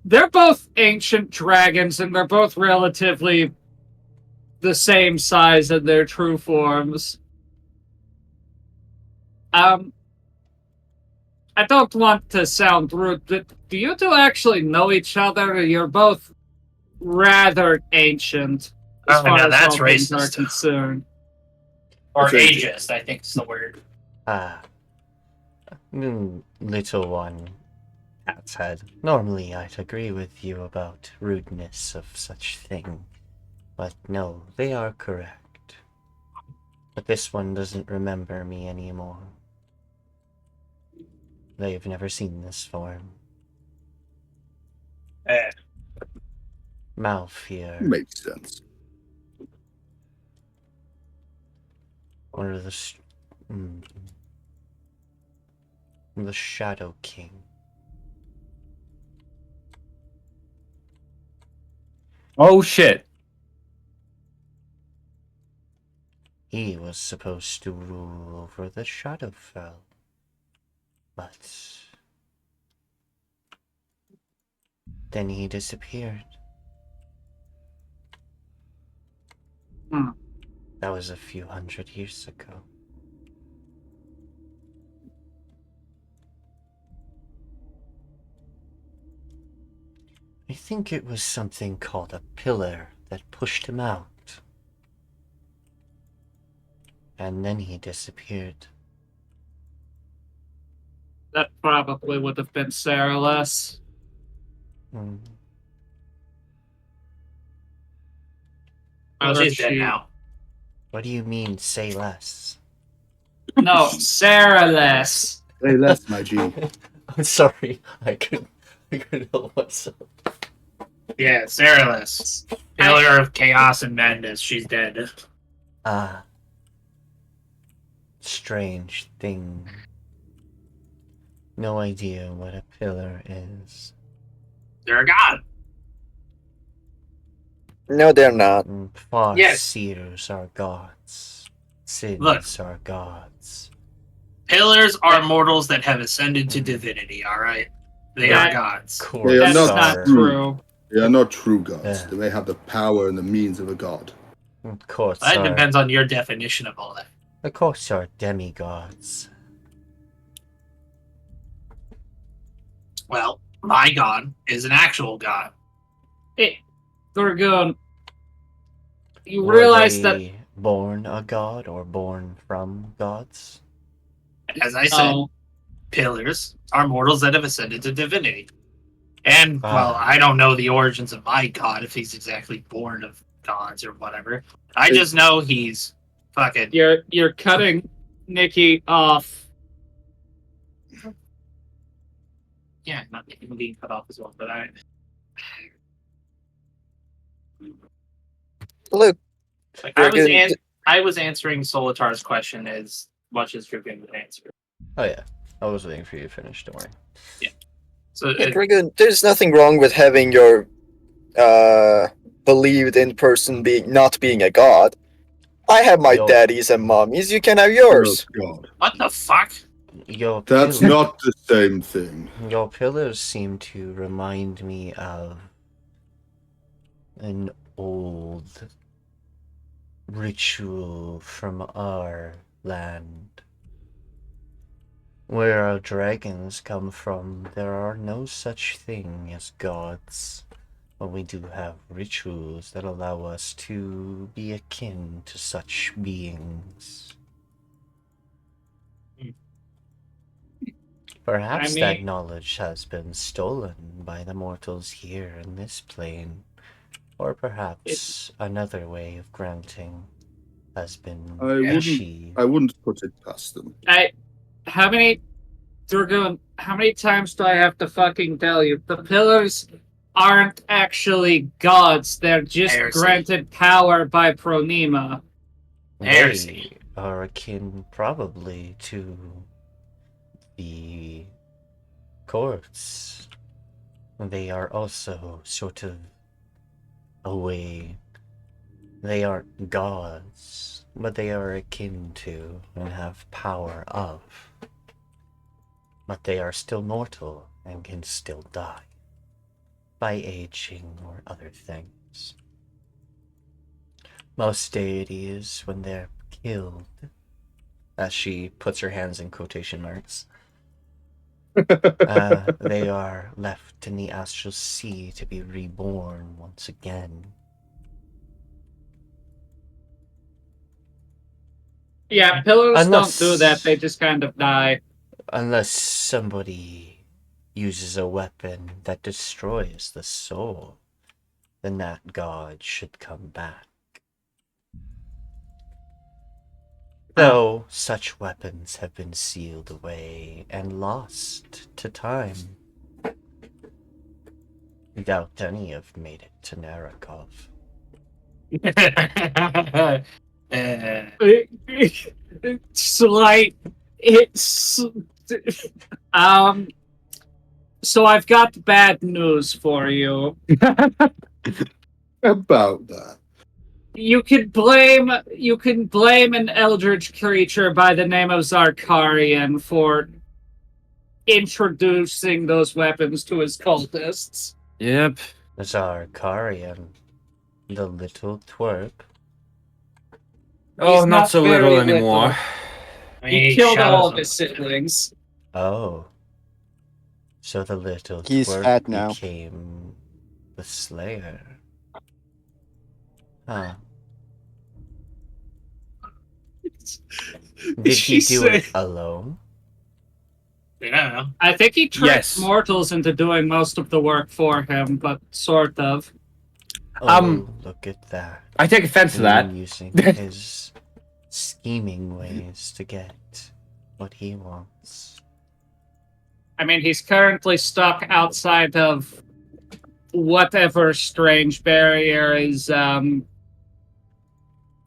They're both ancient dragons, and they're both relatively the same size in their true forms. I don't want to sound rude, but do you two actually know each other? Or you're both rather ancient, as Oh, far now as that's all things are racist. concerned. Or It's ageist, I think is the word. Ah. Little one. Cat's head. Normally I'd agree with you about rudeness of such thing. But no, they are correct. But this one doesn't remember me anymore. They've never seen this form. Malfear. makes sense. One of the Shadow King. Oh shit. He was supposed to rule over the Shadowfell. But then he disappeared. Hmm. That was a few hundred years ago. I think it was something called a pillar that pushed him out. And then he disappeared. That probably would have been Sarah-less. Hmm. Well, Or she's dead she- now. What do you mean, say less? No, Sarah-less. Hey, less, my G. I'm sorry, I couldn't help myself. Yeah, Sarah-less. Pillar of chaos and madness. She's dead. Ah. Strange thing. No idea what a pillar is. They're a god. No, they're not. Far Yes. seers are gods. Sins Look. are gods. Pillars are mortals that have ascended to divinity, alright? They are Right. gods. They are That's not not true. true. They are not true gods. Yeah. They may have the power and the means of a god. Courts That are, depends on your definition of all that. the courts are demigods. Well, my god is an actual god. Hey, Dragoon, you Were realize that they born a god or born from gods? As I said, oh, pillars are mortals that have ascended to divinity. And, well, Ah. I don't know the origins of my god, if he's exactly born of gods or whatever. I just know he's fucking... you're cutting Nikki off. Yeah, not him being cut off as well, but Look, like, Dragoon, I was answering Solitar's question as much as Dragoon would answer. Oh yeah, I was waiting for you to finish. Don't worry. So yeah, Dragoon, there's nothing wrong with having your believed in person not being a god. I have my Yo. daddies and mommies. You can have Oh, yours. God. what the fuck? Your That's pillars, not the same thing. your pillars seem to remind me of an old ritual from our land. Where our dragons come from, there are no such thing as gods. But we do have rituals that allow us to be akin to such beings. Perhaps I that mean- knowledge has been stolen by the mortals here in this plane. Or perhaps another way of granting has been achieved. I wouldn't put it past them. How many times do I have to fucking tell you? The pillars aren't actually gods. They're just Heresy. granted power by Pronema. Heresy. They are akin probably to the courts. They are also sort of a way. They aren't gods, but they are akin to and have power of. But they are still mortal and can still die by aging or other things. Most deities, when they're killed, as she puts her hands in quotation marks, they are left in the astral sea to be reborn once again. Yeah, pillars Unless- don't do that. They just kind of die. Unless somebody uses a weapon that destroys the soul, then that god should come back. Though such weapons have been sealed away and lost to time. Doubt any have made it to Narakov. Slight. It's. So I've got bad news for you. About that. You can blame an eldritch creature by the name of Zarkarian for introducing those weapons to his cultists. Yep. Zarkarian, the little twerp. Oh, He's not so little very anymore. He killed all of his siblings. Oh. So the little He's twerp fat now. became the Slayer. Huh. Did he do it alone? Yeah. I think he tricked Yes. mortals into doing most of the work for him, but sort of. Oh, look at that. I take offense to that. Him using his scheming ways to get what he wants. I mean, he's currently stuck outside of whatever strange barrier is around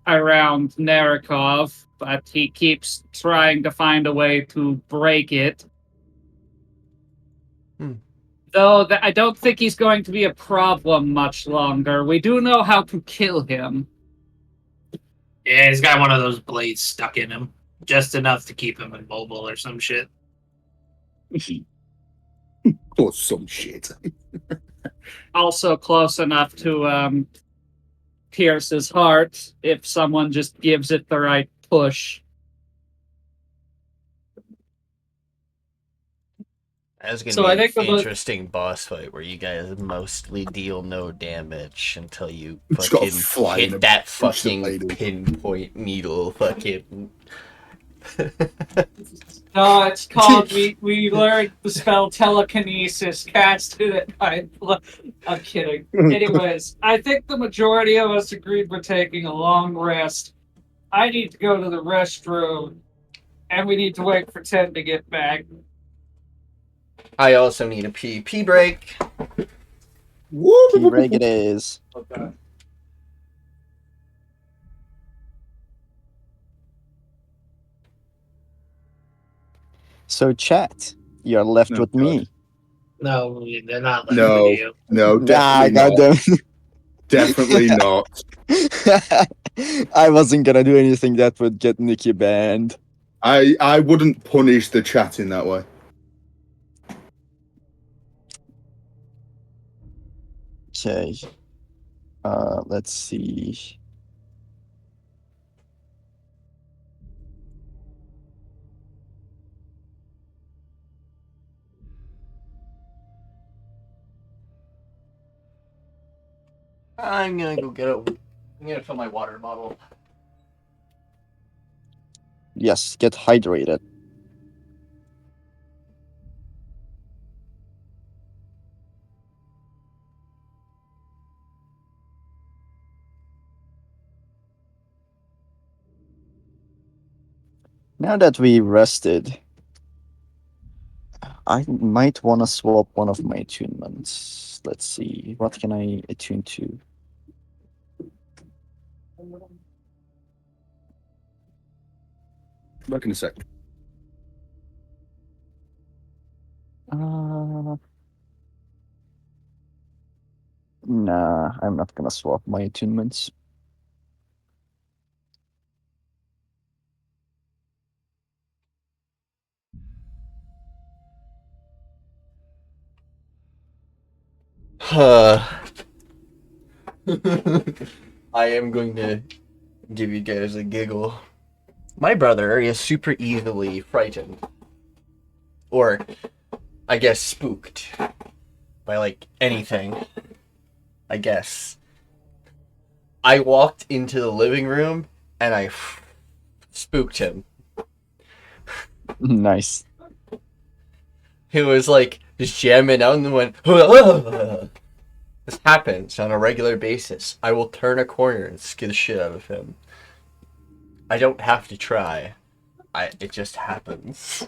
Narakov, but he keeps trying to find a way to break it. Though I don't think he's going to be a problem much longer. We do know how to kill him. Yeah, he's got one of those blades stuck in him. Just enough to keep him immobile or some shit. Or some shit. Also close enough to pierce his heart if someone just gives it the right push. That's gonna So be I an think about interesting boss fight where you guys mostly deal no damage until you It's got a fucking fly in hit a that push the fucking blade in. pinpoint needle fucking. no, it's called we learned the spell telekinesis, casted it by I'm kidding. Anyways, I think the majority of us agreed we're taking a long rest. I need to go to the restroom, and we need to wait for 10 to get back. I also need a pee break. Key break it is. Okay. So chat, you're left Oh, with God. me. No, they're not left No, with you. no, Nah, definitely not. goddamn. Definitely not. I wasn't gonna do anything that would get Nikki banned. I wouldn't punish the chat in that way. Okay. Let's see. I'm gonna go get it. I'm gonna fill my water bottle. Yes, get hydrated. Now that we rested, I might want to swap one of my attunements. Let's see. What can I attune to? Back in a sec. Uh, nah, I'm not gonna swap my attunements. I am going to give you guys a giggle. My brother is super easily frightened. Or, I guess, spooked. By, like, anything. I guess. I walked into the living room, and I spooked him. Nice. He was, like, just jamming out and then went, This happens on a regular basis. I will turn a corner and scare the shit out of him. I don't have to try. It just happens.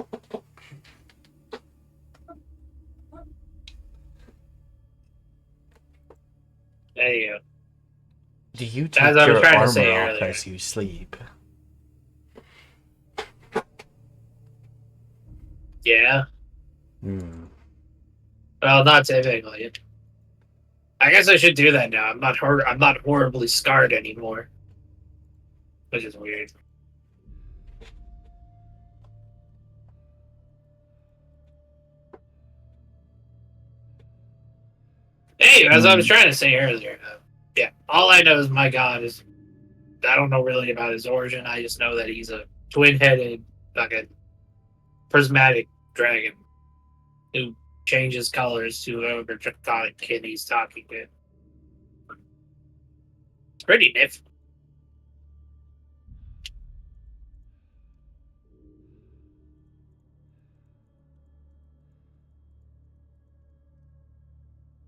There you go. Do you As take I was your trying to armor say off earlier. as you sleep? Yeah. Hmm. Well, not typically. I guess I should do that now. I'm not horribly scarred anymore, which is weird. Hey, as I was trying to say earlier, yeah. All I know is my god is. I don't know really about his origin. I just know that he's a twin-headed, fucking prismatic dragon who changes colors to whoever draconic kid he's talking to. It's pretty nifty.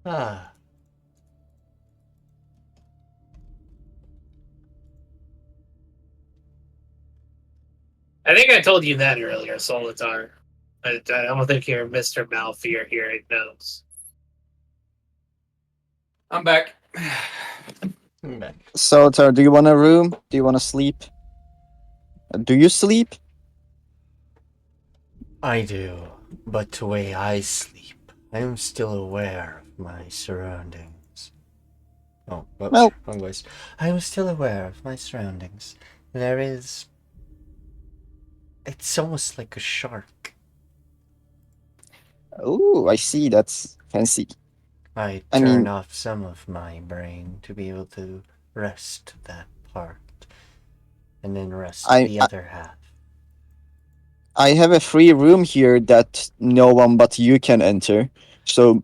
Ah. I think I told you that earlier, Solitar. I don't think you're Mr. Malfear here. It knows. I'm back. Okay. So, Tara, do you want a room? Do you want to sleep? Do you sleep? I do, but the way I sleep, I am still aware of my surroundings. Oh, whoops, Well- wrong voice. I am still aware of my surroundings. There is. It's almost like a shark. Oh, I see. That's fancy. I I turn mean- off some of my brain to be able to rest that part, and then rest I- the other half. I have a free room here that no one but you can enter, so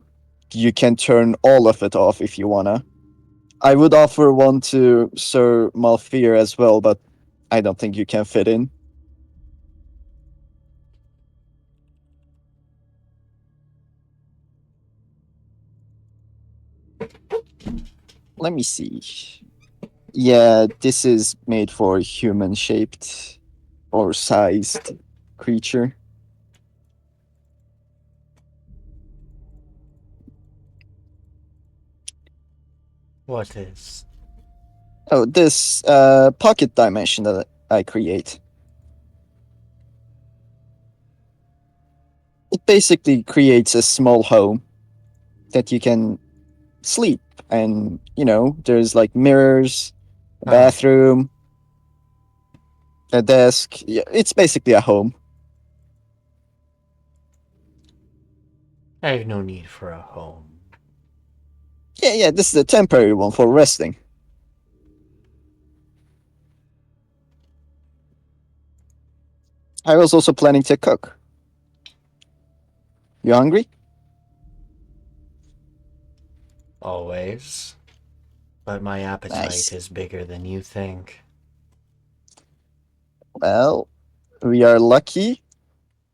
you can turn all of it off if you wanna. I would offer one to Sir Malfear as well, but I don't think you can fit in. Let me see. Yeah, this is made for human-shaped or sized creature. What is? Oh, this pocket dimension that I create. It basically creates a small home that you can sleep, and there's like mirrors, a bathroom, a desk. Yeah, it's basically a home. I have no need for a home. Yeah, this is a temporary one for resting. I was also planning to cook. You hungry? Always. But my appetite Nice. is bigger than you think. Well, we are lucky.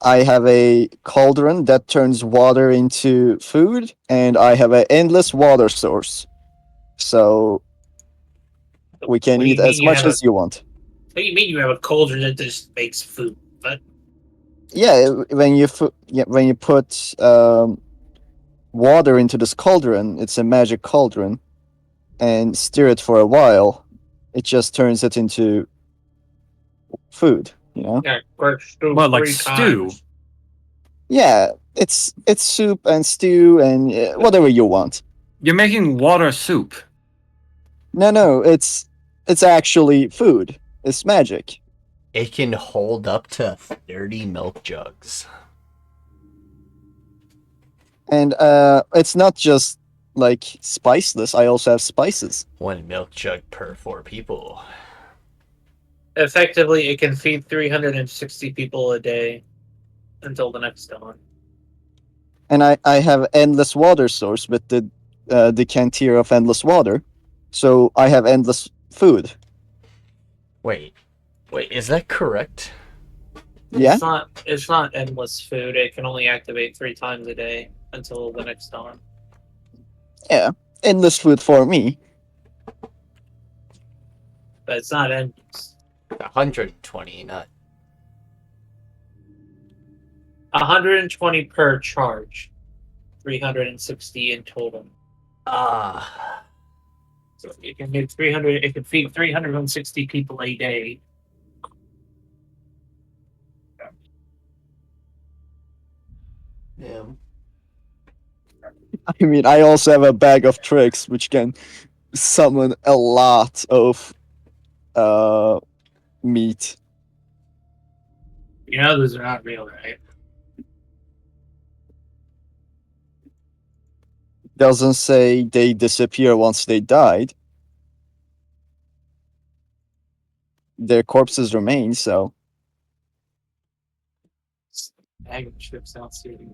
I have a cauldron that turns water into food, and I have an endless water source. So we can What do eat you mean as you much have a? as you want. What do you mean you have a cauldron that just makes food? But Yeah, when you put water into this cauldron, it's a magic cauldron, and stir it for a while, it just turns it into food. yeah, cooked stew What, like 3 stew? times. Yeah, it's soup and stew and whatever you want. You're making water soup. No, it's actually food. It's magic. It can hold up to 30 milk jugs. And it's not just like spiceless. I also have spices. 1 milk jug per 4 people. Effectively, it can feed 360 people a day until the next dawn. And I have endless water source with the decanter of endless water, so I have endless food. Wait, is that correct? Yeah. It's not endless food. It can only activate 3 times a day until the next dawn. Yeah, endless food for me. But it's not endless. 120, not 120 per charge. 360 in total. ah. So it can do 300. It can feed 360 people a day. Yeah. I mean, I also have a bag of tricks which can summon a lot of meat. You know those are not real, right? Doesn't say they disappear once they died. Their corpses remain, so. Bag of chips outside.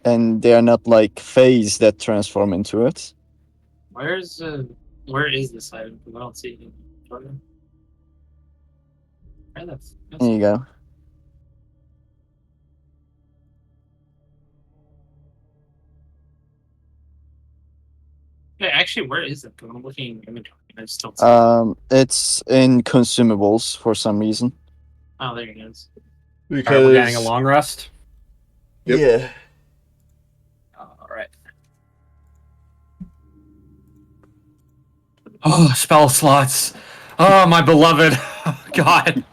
And they are not like phase that transform into it. Where is this item? Because I don't see it in the program. That's There you go. yeah, actually, where is it? Because I'm looking in inventory and I just don't see it. It's in consumables for some reason. Oh, there it is. Because Alright, we're getting a long rest. Yep. Yeah. All right. Oh, spell slots. Oh, my beloved. God.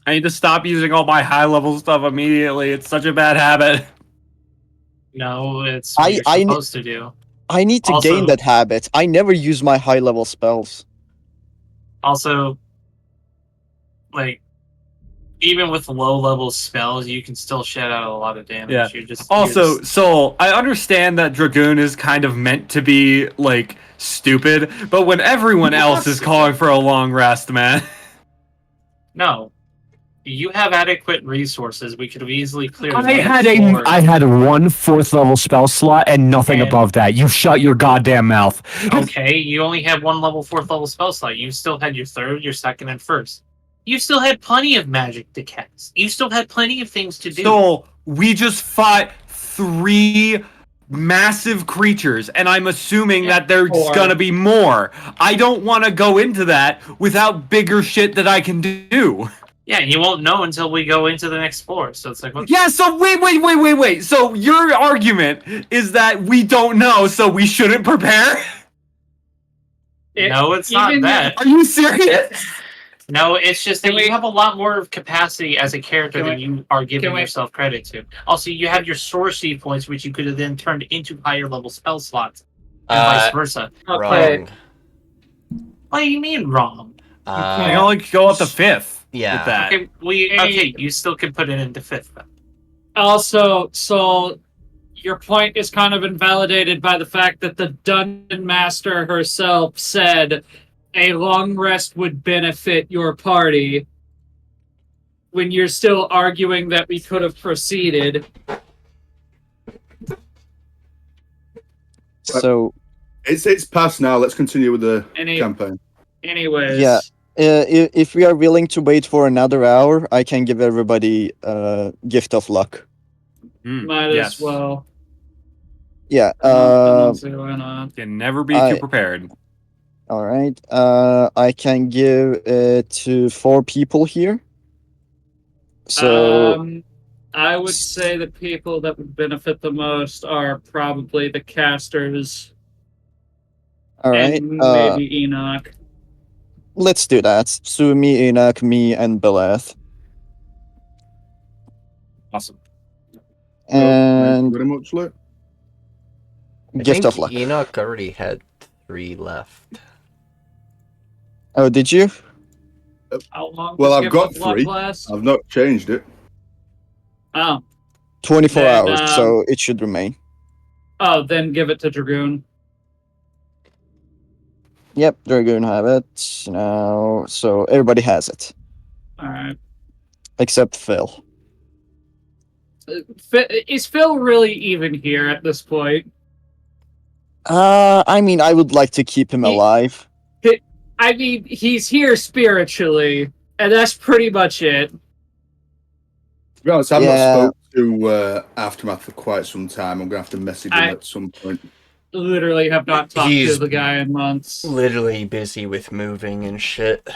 I need to stop using all my high level stuff immediately. It's such a bad habit. No, it's what you're supposed to do. I need to gain that habit. I never use my high level spells. Also, like, Even with low-level spells, you can still shed out a lot of damage. Yeah. You're just Also, Soul, I understand that Dragoon is kind of meant to be, like, stupid, but when everyone else is calling for a long rest, man. no. You have adequate resources. We could have easily cleared. I had one 4th level spell slot and nothing And- above that. You shut your goddamn mouth. Okay, you only had one level 4th level spell slot. You still had your 3rd, your 2nd, and 1st. You still had plenty of magic to cast. You still had plenty of things to do. Soul, we just fought 3 massive creatures, and I'm assuming that there's 4. gonna be more. I don't want to go into that without bigger shit that I can do. Yeah, you won't know until we go into the next floor. So it's like, what? Yeah, so wait. So your argument is that we don't know, so we shouldn't prepare? No, it's not even- that. Are you serious? No, it's just that Can we- you have a lot more capacity as a character Can than we- you are giving can we- yourself credit to. Also, you have your sorcery points, which you could have then turned into higher level spell slots, and vice versa. Okay. Wrong. What do you mean wrong? I can only go up to 5th Yeah. with that. Okay, you still could put it into 5th then. Also, so your point is kind of invalidated by the fact that the dungeon master herself said a long rest would benefit your party when you're still arguing that we could have proceeded. So, It's past now. Let's continue with the Any- campaign. Anyways, Yeah. If we are willing to wait for another hour, I can give everybody a gift of luck. might yes. as well. Yeah. Why not? Can never be I- too prepared. All right. I can give it to 4 people here. So I would say the people that would benefit the most are probably the casters all right. and maybe Ennaq. Let's do that. Swumi, Ennaq, me, and Belliath. Awesome. And very much, Lit. I gift think of luck. Enoch already had 3 left. Oh, did you? How long Well, does I've Gift got of Luck 3. last? I've not changed it. Oh. 24 Then, hours, so it should remain. Oh, then give it to Dragoon. Yep, Dragoon have it now. So everybody has it, Alright. except Phil. Is Phil really even here at this point? I mean, I would like to keep him He- alive. I mean, he's here spiritually, and that's pretty much it. To be honest, I've Yeah. not spoke to Aftermath for quite some time. I'm going to have to message him I- at some point. Literally have not talked He's- to the guy in months. Literally busy with moving and shit.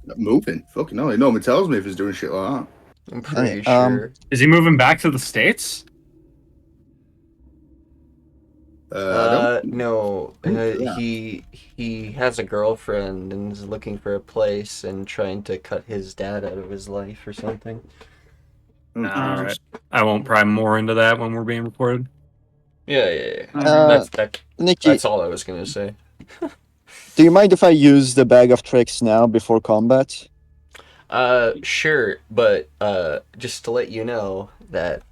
Not moving. Fucking hell. He normally tells me if he's doing shit like that. I'm pretty Hey, sure. Is he moving back to the States? I don't No. Yeah. He has a girlfriend and is looking for a place and trying to cut his dad out of his life or something. Alright. I won't pry more into that when we're being recorded. Yeah. Uh, That's Nikki, that's all I was gonna say. do you mind if I use the bag of tricks now before combat? Sure, but just to let you know that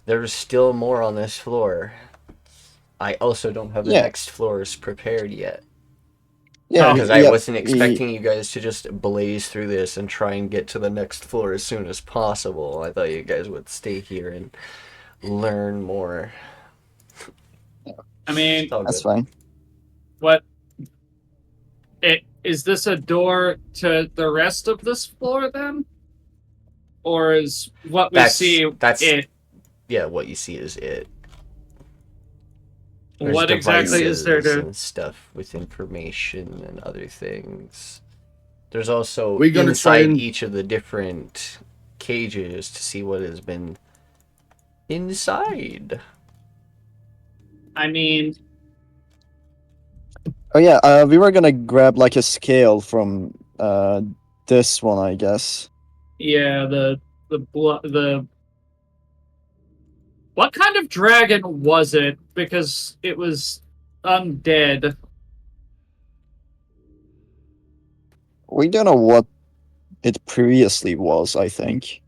there's still more on this floor. I also don't have the Yeah. next floors prepared yet. Yeah, Because yeah, I wasn't expecting you guys to just blaze through this and try and get to the next floor as soon as possible. I thought you guys would stay here and learn more. I mean, It's all That's good. fine. what? Is this a door to the rest of this floor then? Or is what we see that's it? yeah, what you see is it. There's What exactly is there devices to? and stuff with information and other things. There's also We're gonna try inside and- each of the different cages to see what has been inside. I mean, Oh yeah, we were gonna grab like a scale from this one, I guess. yeah, the what kind of dragon was it? Because it was undead. We don't know what It previously was, I think.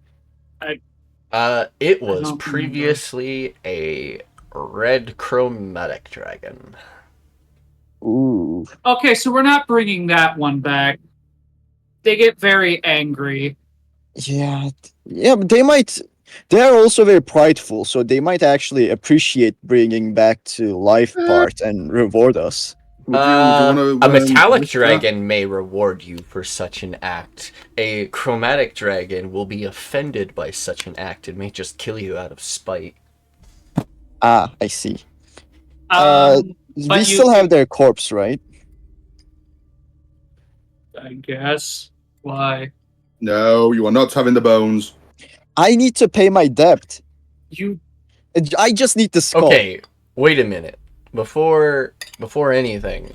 It was don't remember. previously a red chromatic dragon. Ooh. Okay, so we're not bringing that one back. They get very angry. Yeah, but they are also very prideful, so they might actually appreciate bringing back to life part and reward us. Would you want to A metallic risk that? dragon may reward you for such an act. A chromatic dragon will be offended by such an act and may just kill you out of spite. Ah, I see. But We you still have their corpse, right? I guess. Why? No, you are not having the bones. I need to pay my debt. You I just need the skull. Okay, wait a minute. Before anything.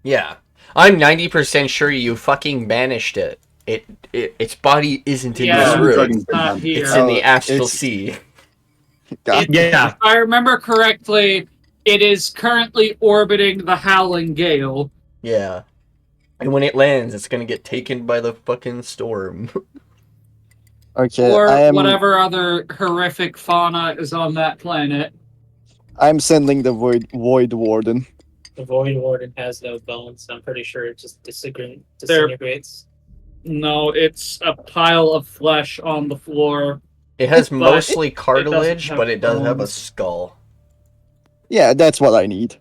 Yeah. I'm 90% sure you fucking banished it. Its body isn't in Yeah, this room. it's not here. It's in the astral it's- sea. God. Yeah. If I remember correctly, it is currently orbiting the Howling Gale. Yeah. And when it lands, it's gonna get taken by the fucking storm. Okay, Or I am. whatever other horrific fauna is on that planet. I'm sending the Void Warden. The Void Warden has no bones. I'm pretty sure it just disintegrates. No, it's a pile of flesh on the floor. It has But mostly it cartilage, doesn't but have it does have a bones. skull. Yeah, that's what I need.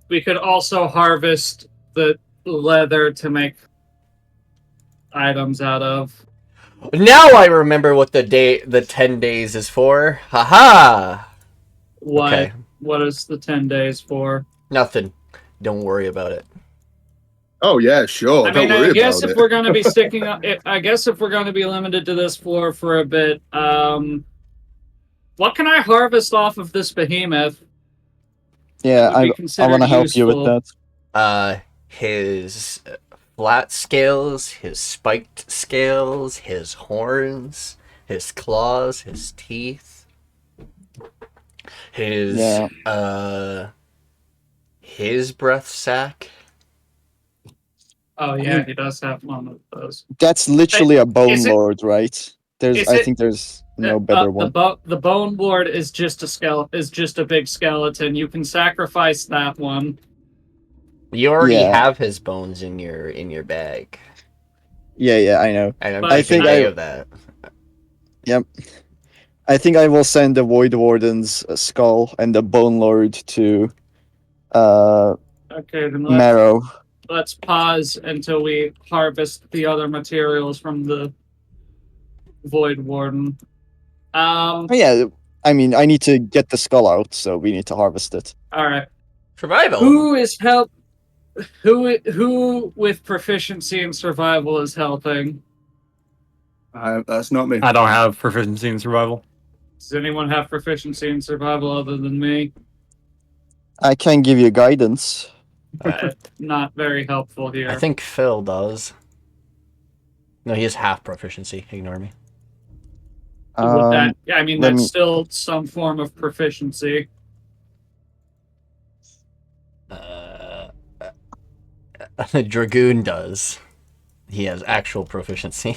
We could also harvest the leather to make items out of. Now I remember what the 10 days is for. Haha! What? Okay. What is the 10 days for? Nothing. Don't worry about it. Oh yeah, sure. I mean, Don't worry I guess about if it. we're going to be sticking up, I guess if we're going to be limited to this floor for a bit, what can I harvest off of this behemoth? Yeah, That would be I want considered to help you with useful? that. His flat scales, his spiked scales, his horns, his claws, his teeth, his Yeah. his breath sac. Oh yeah, he does have one of those. That's literally a Bone is it- Lord, right? is I it- think there's no better one. The Bone Lord is just a big skeleton. You can sacrifice that one. You already Yeah. have his bones in your bag, Yeah, I know. and I'm But taking think any I- of that. Yep. I think I will send the Void Warden's skull and the Bone Lord to Okay, then Marrow. let's pause until we harvest the other materials from the Void Warden. Oh, yeah, I mean, I need to get the skull out, so we need to harvest it. All right. Survival. Who is help? Who with proficiency in survival is helping? That's not me. I don't have proficiency in survival. Does anyone have proficiency in survival other than me? I can give you guidance. Not very helpful here. I think Phil does. No, he has half proficiency. Ignore me. I mean, let that's me- still some form of proficiency. Dragoon does. He has actual proficiency.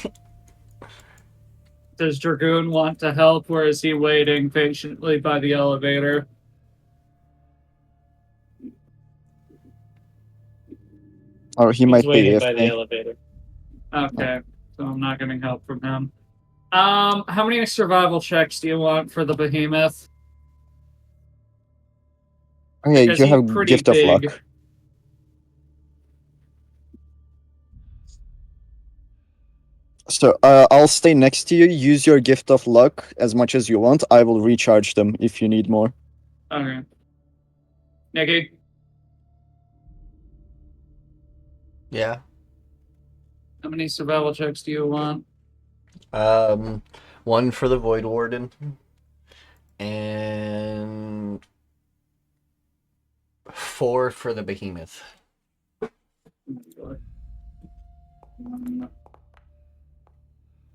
Does Dragoon want to help, or is he waiting patiently by the elevator? Or he He's might be waiting by AFK. the elevator. Okay, so I'm not getting help from him. How many survival checks do you want for the behemoth? Okay, Because you he's have pretty Gift of big. Luck. So I'll stay next to you. Use your Gift of Luck as much as you want. I will recharge them if you need more. Okay. Nikki? Yeah. How many survival checks do you want? One for the Void Warden, and 4 for the Behemoth. One,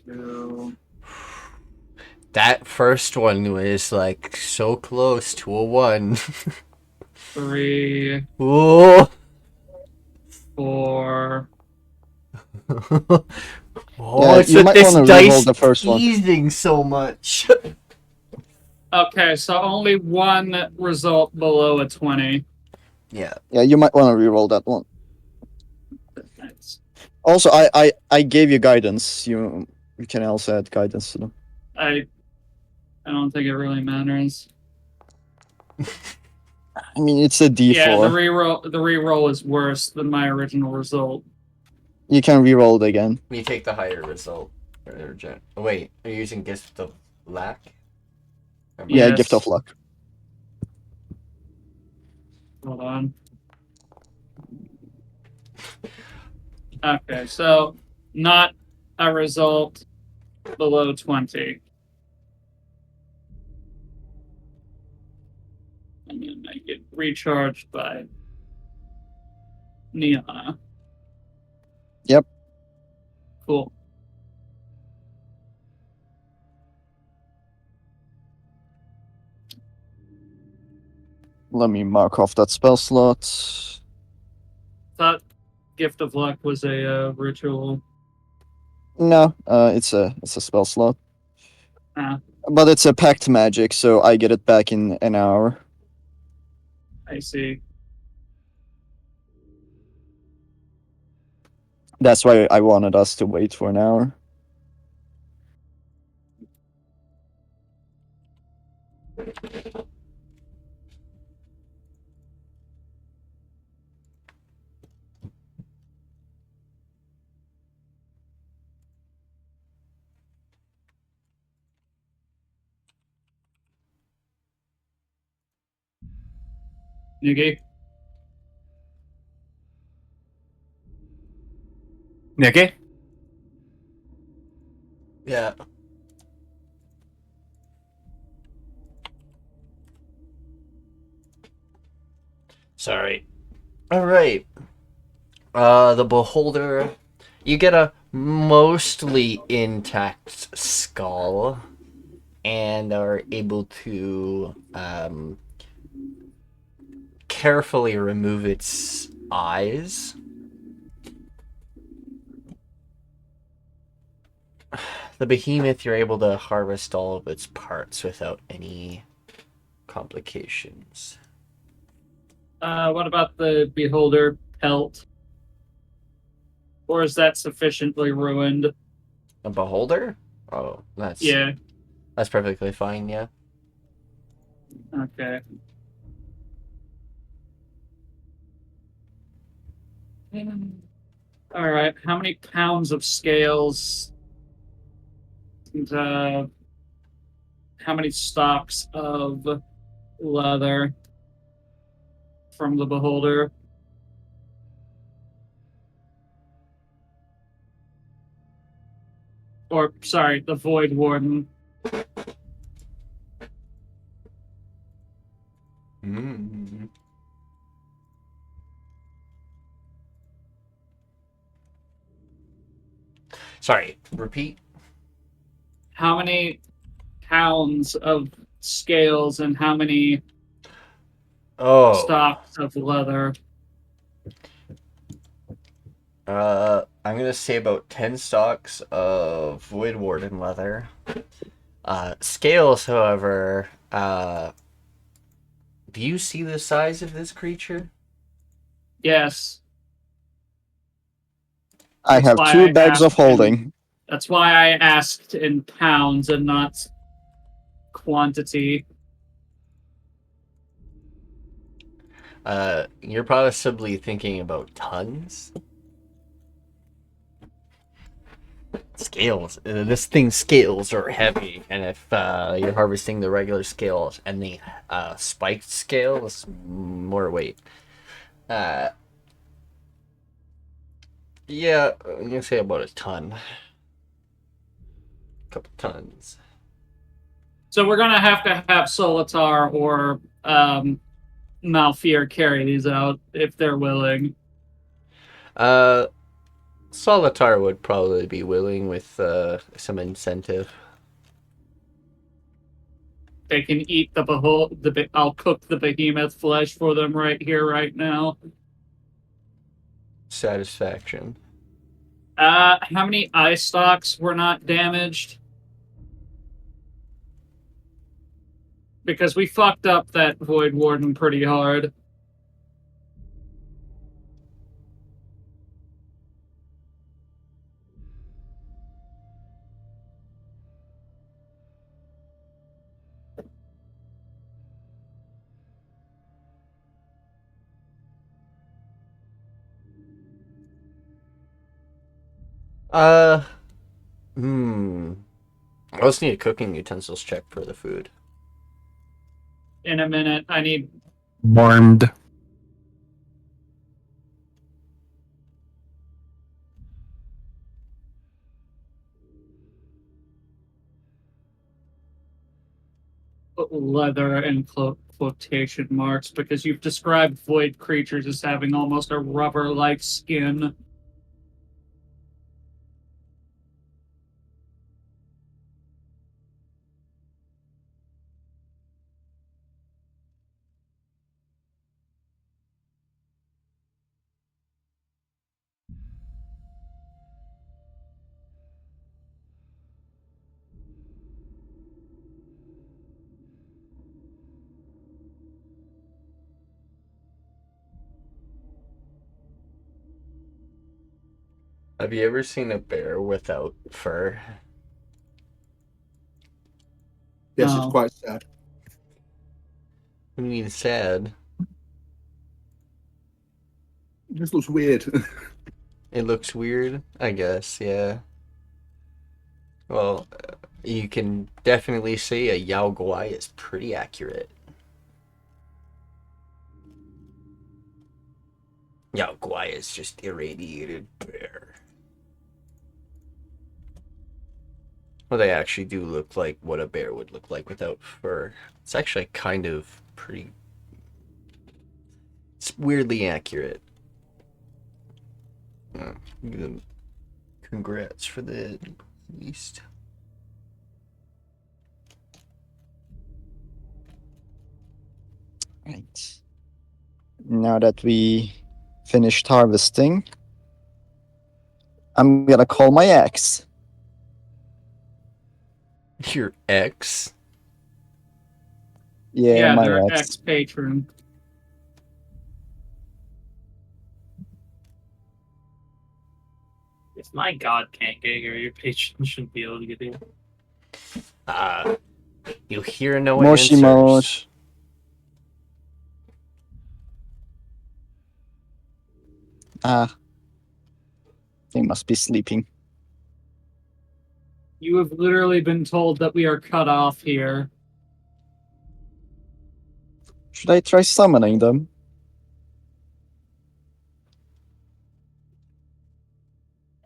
two, That first one was like so close to a 1. 3, Ooh. 4, What's you with might this wanna reroll dice the first one. teasing so much? Okay, so only one result below a 20. Yeah. Yeah, you might want to reroll that one. Nice. Also, I gave you guidance. You can also add guidance to them. I don't think it really matters. I mean, it's a D4. Yeah, the reroll is worse than my original result. You can reroll it again. You take the higher result. Wait, are you using Gift of Lack? Yeah, Yes. Gift of Luck. Hold on. Okay, so not a result below 20. And then I get recharged by Nyana. Yep. Cool. Let me mark off that spell slot. Thought Gift of Luck was a ritual. No, it's a spell slot. Ah, But it's a pact magic, so I get it back in an hour. I see. That's why I wanted us to wait for an hour. Nikki? Nikki? Yeah. Sorry. Alright. The Beholder. You get a mostly intact skull and are able to carefully remove its eyes. The behemoth, you're able to harvest all of its parts without any complications. What about the Beholder pelt? Or is that sufficiently ruined? A Beholder? Oh, that's perfectly fine, yeah. Okay. All right. How many pounds of scales? And, how many stalks of leather from the Beholder? Or, sorry, the Void Warden. Mm. Sorry, repeat. How many pounds of scales and how many stalks of leather? I'm gonna say about 10 stalks of Void Warden leather. Scales, however, do you see the size of this creature? Yes. I have why 2 I bags of asked him. holding. That's why I asked in pounds and not quantity. You're possibly thinking about tons? Scales. This thing's scales are heavy, and if you're harvesting the regular scales and the spiked scales, more weight. Yeah, I'm gonna say about a ton. Couple tons. So we're gonna have to have Solitar or Malfear carry these out if they're willing. Solitar would probably be willing with some incentive. They can eat I'll cook the behemoth flesh for them right here, right now. Satisfaction. How many eye stalks were not damaged? Because we fucked up that Void Warden pretty hard. I also need a cooking utensils check for the food. In a minute, I need... Warmed. leather and quotation marks because you've described void creatures as having almost a rubber-like skin. Have you ever seen a bear without fur? Yes, No. it's quite sad. I mean, sad. It just looks weird. It looks weird, I guess, yeah. Well, you can definitely say a Yao Guai is pretty accurate. Yao Guai is just irradiated bear. Well, they actually do look like what a bear would look like without fur. It's actually kind of pretty... It's weirdly accurate. Congrats for the at least. Right. Now that we finished harvesting, I'm gonna call my ex. Your ex? Yeah, my their ex. ex-patron. If my god can't get here, your patron shouldn't be able to get here. You hear no Moshi answers. mosh. They must be sleeping. You have literally been told that we are cut off here. Should I try summoning them?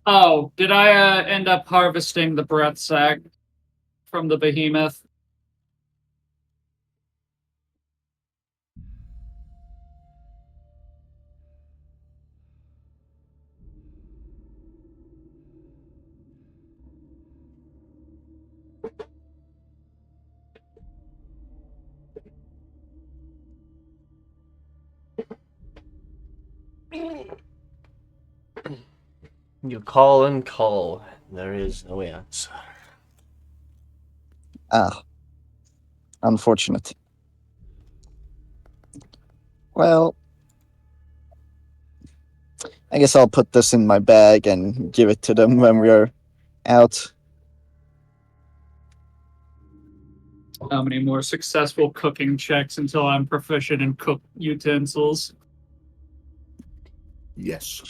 Oh, did I end up harvesting the breath sac from the behemoth? You call and call. There is no answer. Unfortunate. Well, I guess I'll put this in my bag and give it to them when we're out. How many more successful cooking checks until I'm proficient in cook utensils? Yes.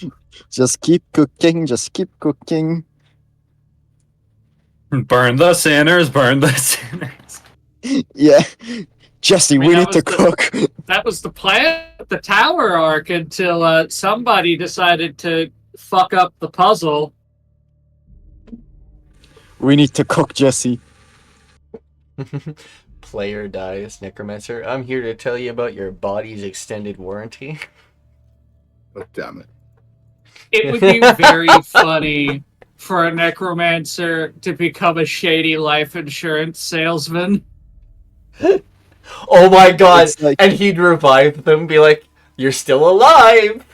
Just keep cooking, just keep cooking. Burn the sinners, burn the sinners. Yeah. Jesse, we that need to was cook. That was the plan at the tower arc until somebody decided to fuck up the puzzle. We need to cook, Jesse. Player dies, Necromancer. I'm here to tell you about your body's extended warranty. Oh, damn it. It would be very funny for a necromancer to become a shady life insurance salesman. Oh my god! It's like- And he'd revive them, be like, "You're still alive!"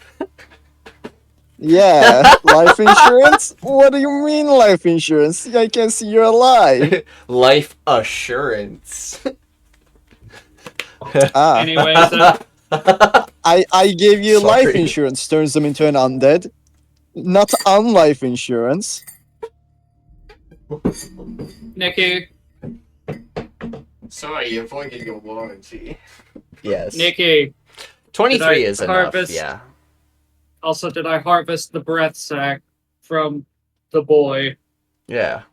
Yeah, life insurance? What do you mean life insurance? I can see you're alive. Life assurance. Ah, Anyways, I gave you life Sorry. insurance, turns them into an undead. Not unlife insurance. Nikki, Sorry, you're avoiding your warranty. Yes. Nikki. 23 Did I is enough, harvest- yeah. Also, did I harvest the breath sack from the boy? Yeah.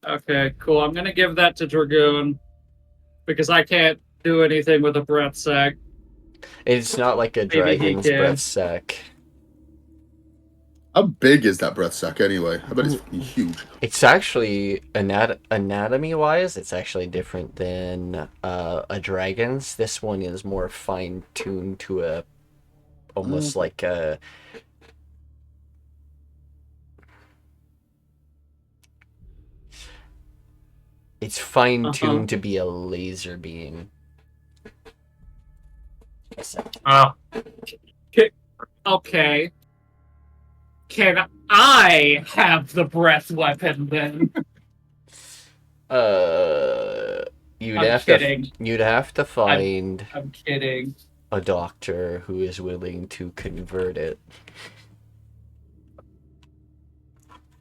Okay, cool. I'm gonna give that to Dragoon because I can't do anything with a breath sack. It's not like a Maybe he dragon's can. breath sack. How big is that breath sack anyway? I bet it's fucking huge. It's actually, anatomy-wise, it's actually different than a dragon's. This one is more fine-tuned to a, almost like a... It's fine-tuned to be a laser beam. Oh, Okay. Can I have the breath weapon then? You'd I'm have kidding. to you'd have to find I'm kidding. a doctor who is willing to convert it.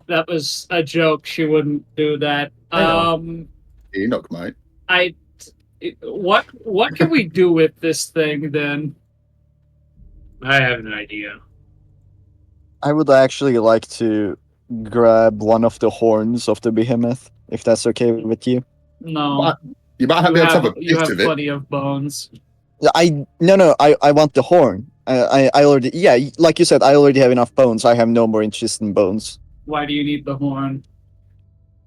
That was a joke. She wouldn't do that. I know. Ennaq might. What can we do with this thing then? I have an idea. I would actually like to grab one of the horns of the behemoth, if that's okay with you. No. What? You might have, be able to have a you bit have of it. plenty of bones. I want the horn. I already, yeah, like you said, I already have enough bones. I have no more interest in bones. Why do you need the horn?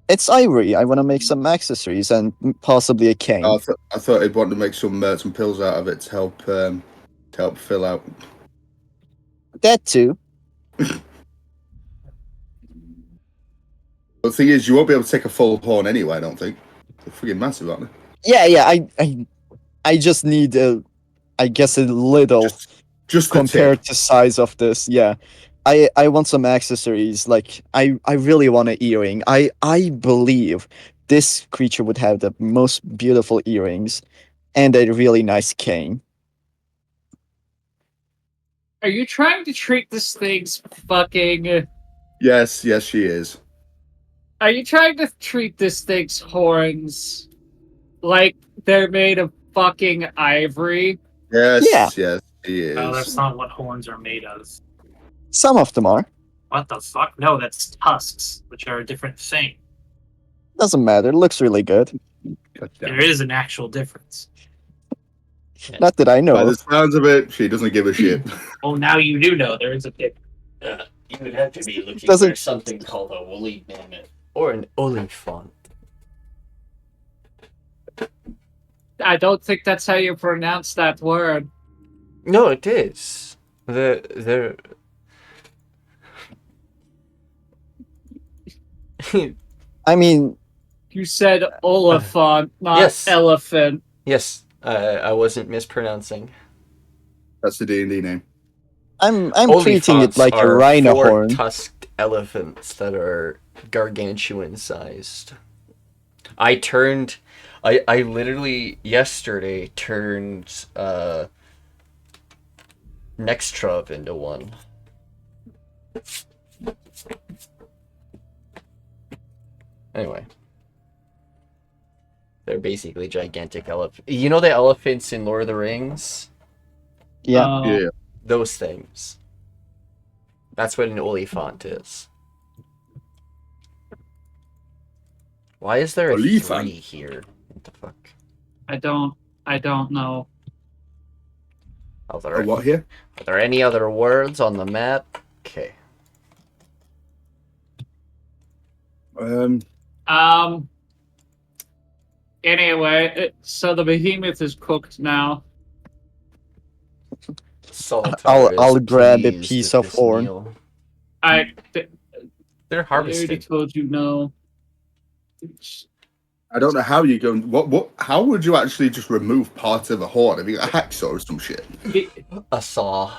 It's ivory. I want to make some accessories and possibly a cane. I thought he'd want to make some pills out of it to help fill out. That too. The thing is, you won't be able to take a full horn anyway. I don't think. They're freaking massive, aren't they? Yeah. I just need I guess a little Just the compared tip. to size of this. Yeah. I want some accessories. Like I really want an earring. I believe this creature would have the most beautiful earrings and a really nice cane. Are you trying to treat this thing's fucking... Yes, she is. Are you trying to treat this thing's horns like they're made of fucking ivory? Yes, Yeah. yes, she is. Oh, that's not what horns are made of. Some of them are. What the fuck? No, that's tusks, which are a different thing. Doesn't matter. Looks really good. God damn. There is an actual difference. Not that I know. By of. the sounds of it, she doesn't give a shit. Well, now you do know there is a difference. You would have to be looking Doesn't- for something called a woolly mammoth or an olifant. I don't think that's how you pronounce that word. No, it is. They're I mean, You said Oliphant, not yes. elephant. Yes, I wasn't mispronouncing. That's the D&D name. I'm treating it Olifants like a are rhino horn. four-tusked elephants that are gargantuan sized. I literally yesterday turned Nextrov into one. Anyway. They're basically gigantic elephants. You know the elephants in Lord of the Rings? Yeah. Oh. Yeah. Those things. That's what an olifant is. Why is there a Olifant? 3 here? What the fuck? I don't know. Are A there, what here? are there any other words on the map? Okay. Anyway, so the behemoth is cooked now. Solitar I'll is grab a pleased piece with of this horn. meal. They're They're I already harvested. told you no. I don't know how you go. What? How would you actually just remove part of a horn? Have you got a hacksaw or some shit? A saw.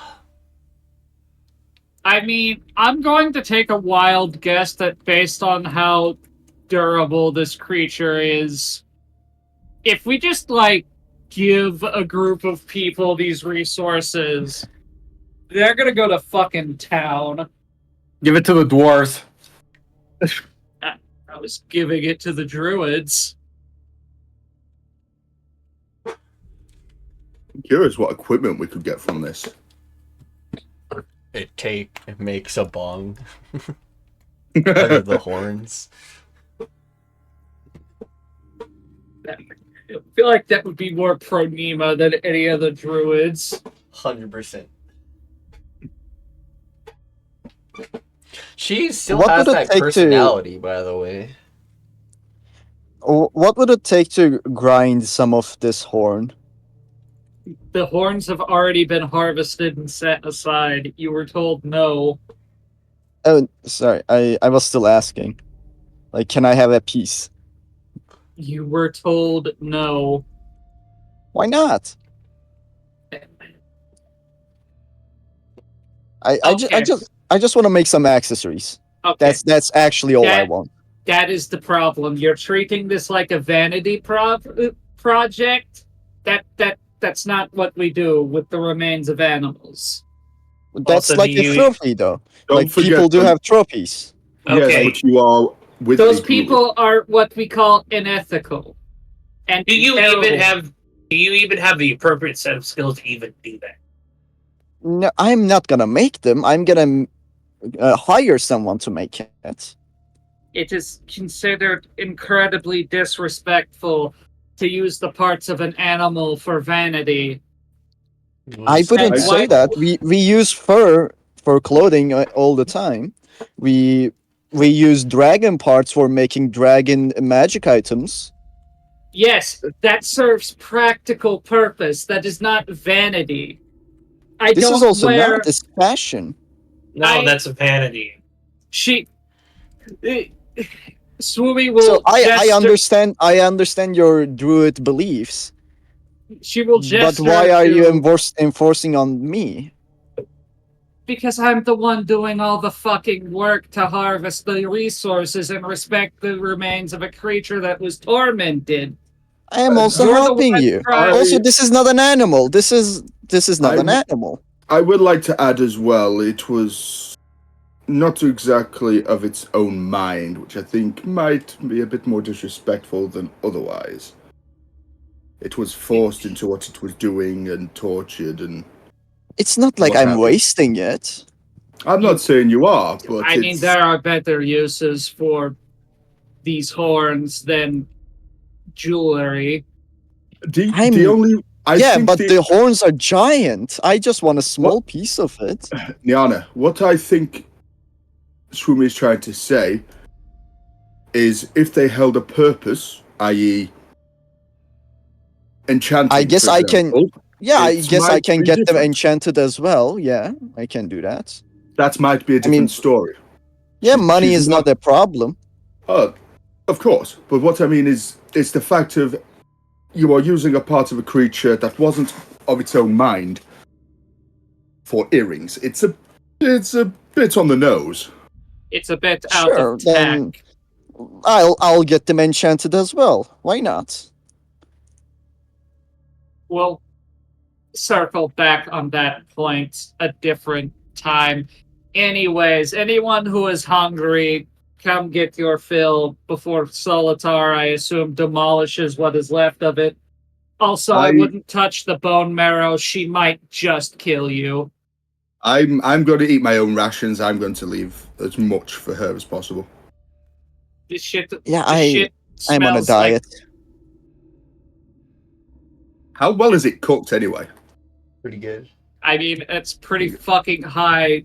I mean, I'm going to take a wild guess that based on how durable this creature is, if we just, like, give a group of people these resources, they're gonna go to fucking town. Give it to the dwarves. I was giving it to the druids. I'm curious what equipment we could get from this. It makes a bong out of the horns. I feel like that would be more pro Nemo than any other druids. 100%. She still What has would it that take to- personality, by the way. What would it take to grind some of this horn? The horns have already been harvested and set aside. You were told no. Oh, sorry. I was still asking. Like, can I have a piece? You were told no. Why not? I Okay. just want to make some accessories. Okay, That's actually all I That- want. that is the problem. You're treating this like a vanity project. That's not what we do with the remains of animals. That's Also, like do a you- trophy, though. Don't Like forget people do them. have trophies. Yes, Okay. but you are with Those a druid. people are what we call unethical. And Do you terrible. even have the appropriate set of skills to even do that? No, I'm not gonna make them. I'm gonna hire someone to make it. It is considered incredibly disrespectful to use the parts of an animal for vanity. I wouldn't And say why- that. We use fur for clothing all the time. We use dragon parts for making dragon magic items. Yes, that serves practical purpose. That is not vanity. I This don't is also wear... not this fashion. No, that's a vanity. She... Swumi will So I gesture... understand your druid beliefs, She will but gesture why are you to- enforcing on me? Because I'm the one doing all the fucking work to harvest the resources and respect the remains of a creature that was tormented. I am also You're the helping one you. trying- Also, this is not an animal. This is not an I'm- animal. I would like to add as well, it was not exactly of its own mind, which I think might be a bit more disrespectful than otherwise. It was forced into what it was doing and tortured, and It's not like What I'm happened? wasting it. I'm not saying you are, but I mean, it's, there are better uses for these horns than jewelry. the only I yeah, think but the, the horns are giant. I just want a small piece of it. Nyana, what I think Swumi is trying to say is if they held a purpose, i.e. enchanting, I guess for I can- example, Yeah, I It guess I might can be get them different. enchanted as well. Yeah, I can do that. that might be a different mean- story. Yeah, money she's is not a problem. Of course, but what I mean is, it's the fact of you are using a part of a creature that wasn't of its own mind for earrings. It's a bit on the nose. It's a bit out Sure, of tack. then I'll get them enchanted as well. Why not? We'll circle back on that point a different time. Anyways, anyone who is hungry, come get your fill before Solitar, I assume, demolishes what is left of it. Also, I I- wouldn't touch the bone marrow. She might just kill you. I'm going to eat my own rations. I'm going to leave as much for her as possible. This shit. Yeah, this shit I'm on a smells like- diet. How well is it cooked anyway? Pretty good. I mean, it's pretty fucking high.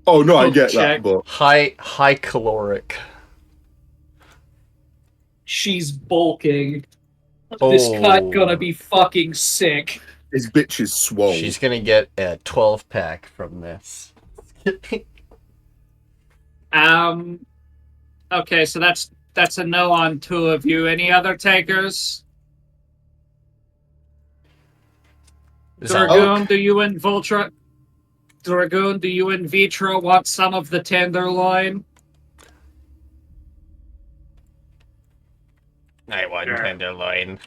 Oh no, I Cook get check. that, but High caloric. She's bulking. This cut gonna be fucking sick. his bitch is swole. She's gonna get a 12-pack from this. Okay, so that's a no on 2 of you. Any other takers? Is that- Dragoon, do you and Voltra? Dragoon, do you in vitro want some of the tenderloin? I want Sure. tenderloin.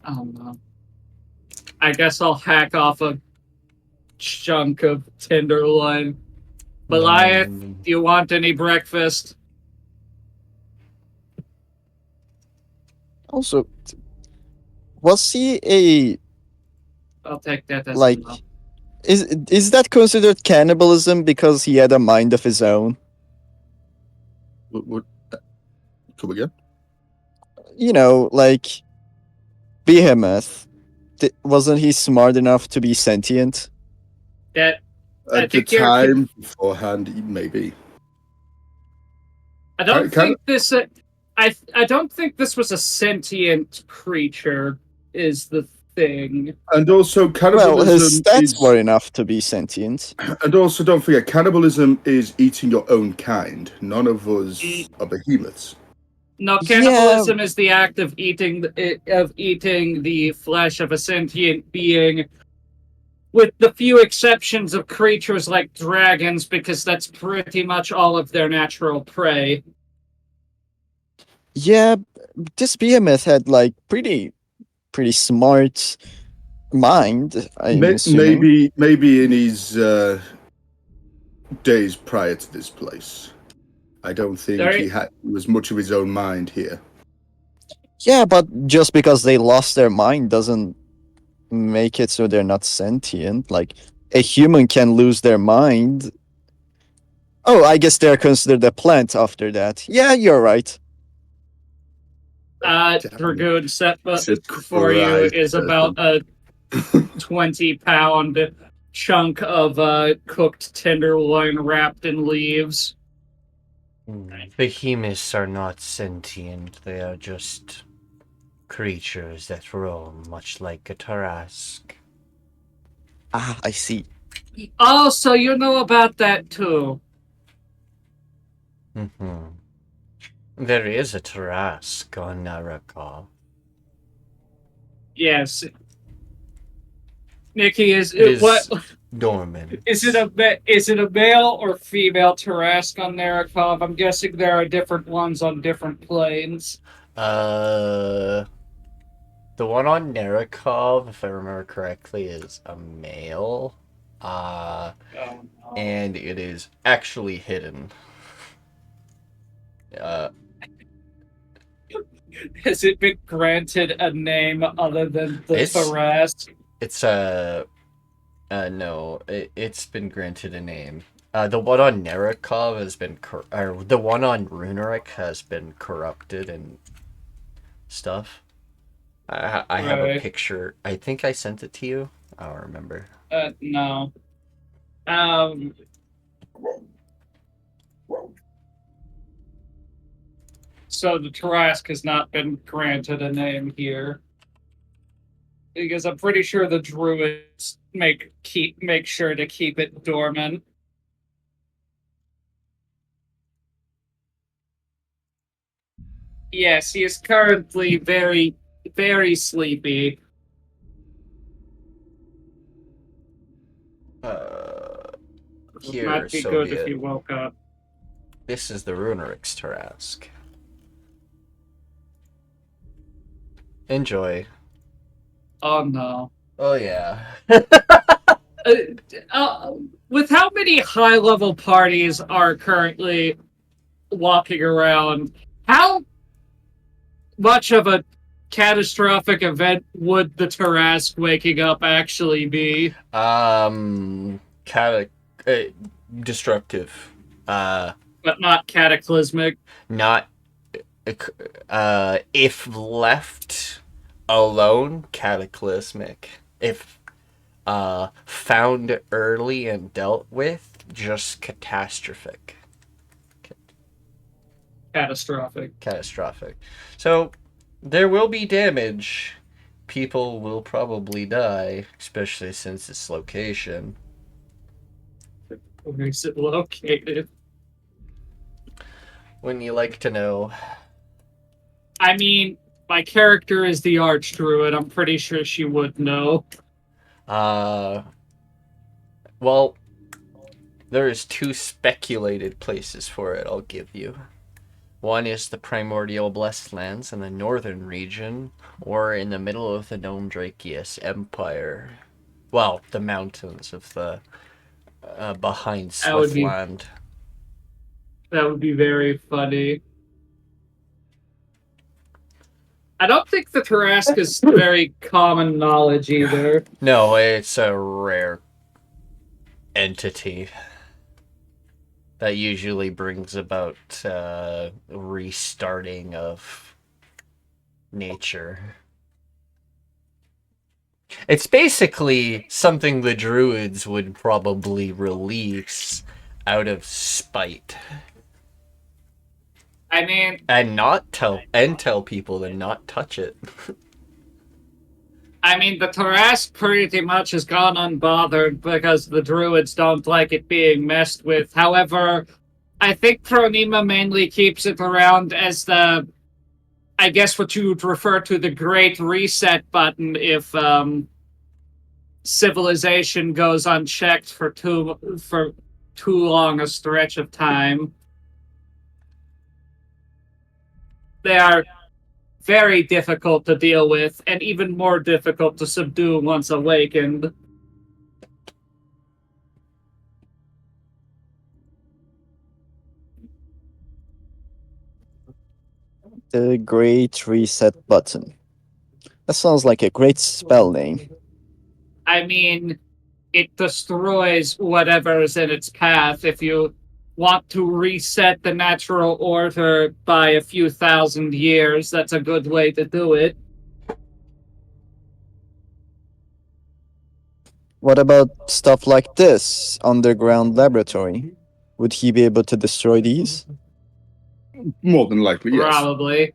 Oh no. I guess I'll hack off a chunk of tenderloin. Belliath, do you want any breakfast? Also, was he a I'll take that as like? a no. Is that considered cannibalism because he had a mind of his own? What, come again? You know, like Behemoth. Wasn't he smart enough to be sentient? That I At the think you're time, beforehand, maybe. I don't Can- think this. I don't think this was a sentient creature. Is the thing? And also, Well, cannibalism his stats is. were enough to be sentient. And also, don't forget, cannibalism is eating your own kind. None of us are behemoths. No, Yeah. cannibalism is the act of eating the flesh of a sentient being, with the few exceptions of creatures like dragons, because that's pretty much all of their natural prey. Yeah, this Behemoth had like pretty smart mind. I'm assuming. Maybe in his days prior to this place. I don't think Sorry? he was much of his own mind here. Yeah, but just because they lost their mind doesn't make it so they're not sentient. Like a human can lose their mind. Oh, I guess they're considered a plant after that. Yeah, you're right. Dragoon set Jesus for you Christ. is about a 20-pound chunk of cooked tenderloin wrapped in leaves. Behemoths are not sentient. They are just creatures that roam, much like a Tarask. Ah, I see. Oh, so you know about that too. There is a Tarask on Narakov. Yes. Nikki, is what dormant. is it a male or female Tarask on Narakov? I'm guessing there are different ones on different planes. The one on Narakov, if I remember correctly, is a male. Oh, no. And it is actually hidden. Has it been granted a name other than the It's- Tarask? It's no, it's been granted a name. The one on Narakov has been, or the one on Runerik has been corrupted and stuff. I have a Right. picture. I think I sent it to you. I don't remember. No. So the Tarask has not been granted a name here. Because I'm pretty sure the druids make sure to keep it dormant. Yes, he is currently very, very sleepy. It Here, might be good if Soviet. he woke up. This is the Runerik's Tarask. Enjoy. Oh no. Oh yeah. With how many high-level parties are currently walking around, how much of a catastrophic event would the Tarask waking up actually be? Destructive. But not cataclysmic. Not. If left alone, cataclysmic. If found early and dealt with, just catastrophic. Catastrophic. So there will be damage. People will probably die, especially since its location. Where is it located? Wouldn't you like to know? I mean, my character is the Archdruid. I'm pretty sure she would know. Well, there is two speculated places for it, I'll give you. One is the primordial blessed lands in the northern region, or in the middle of the Gnome Drakius Empire. Well, the mountains of the behind That would be- Swiftland. That would be very funny. I don't think the Tarrasque is very common knowledge either. No, it's a rare entity that usually brings about restarting of nature. It's basically something the druids would probably release out of spite. I mean, And tell people to not touch it. the Tarrasque pretty much has gone unbothered because the druids don't like it being messed with. However, I think Pronema mainly keeps it around as the, I guess what you would refer to the Great Reset button if civilization goes unchecked for too long a stretch of time. They are very difficult to deal with, and even more difficult to subdue once awakened. The Great Reset Button. That sounds like a great spell name. I mean, it destroys whatever is in its path. If you want to reset the natural order by a few thousand years, that's a good way to do it. What about stuff like this underground laboratory? Would he be able to destroy these? More than likely, yes. Probably.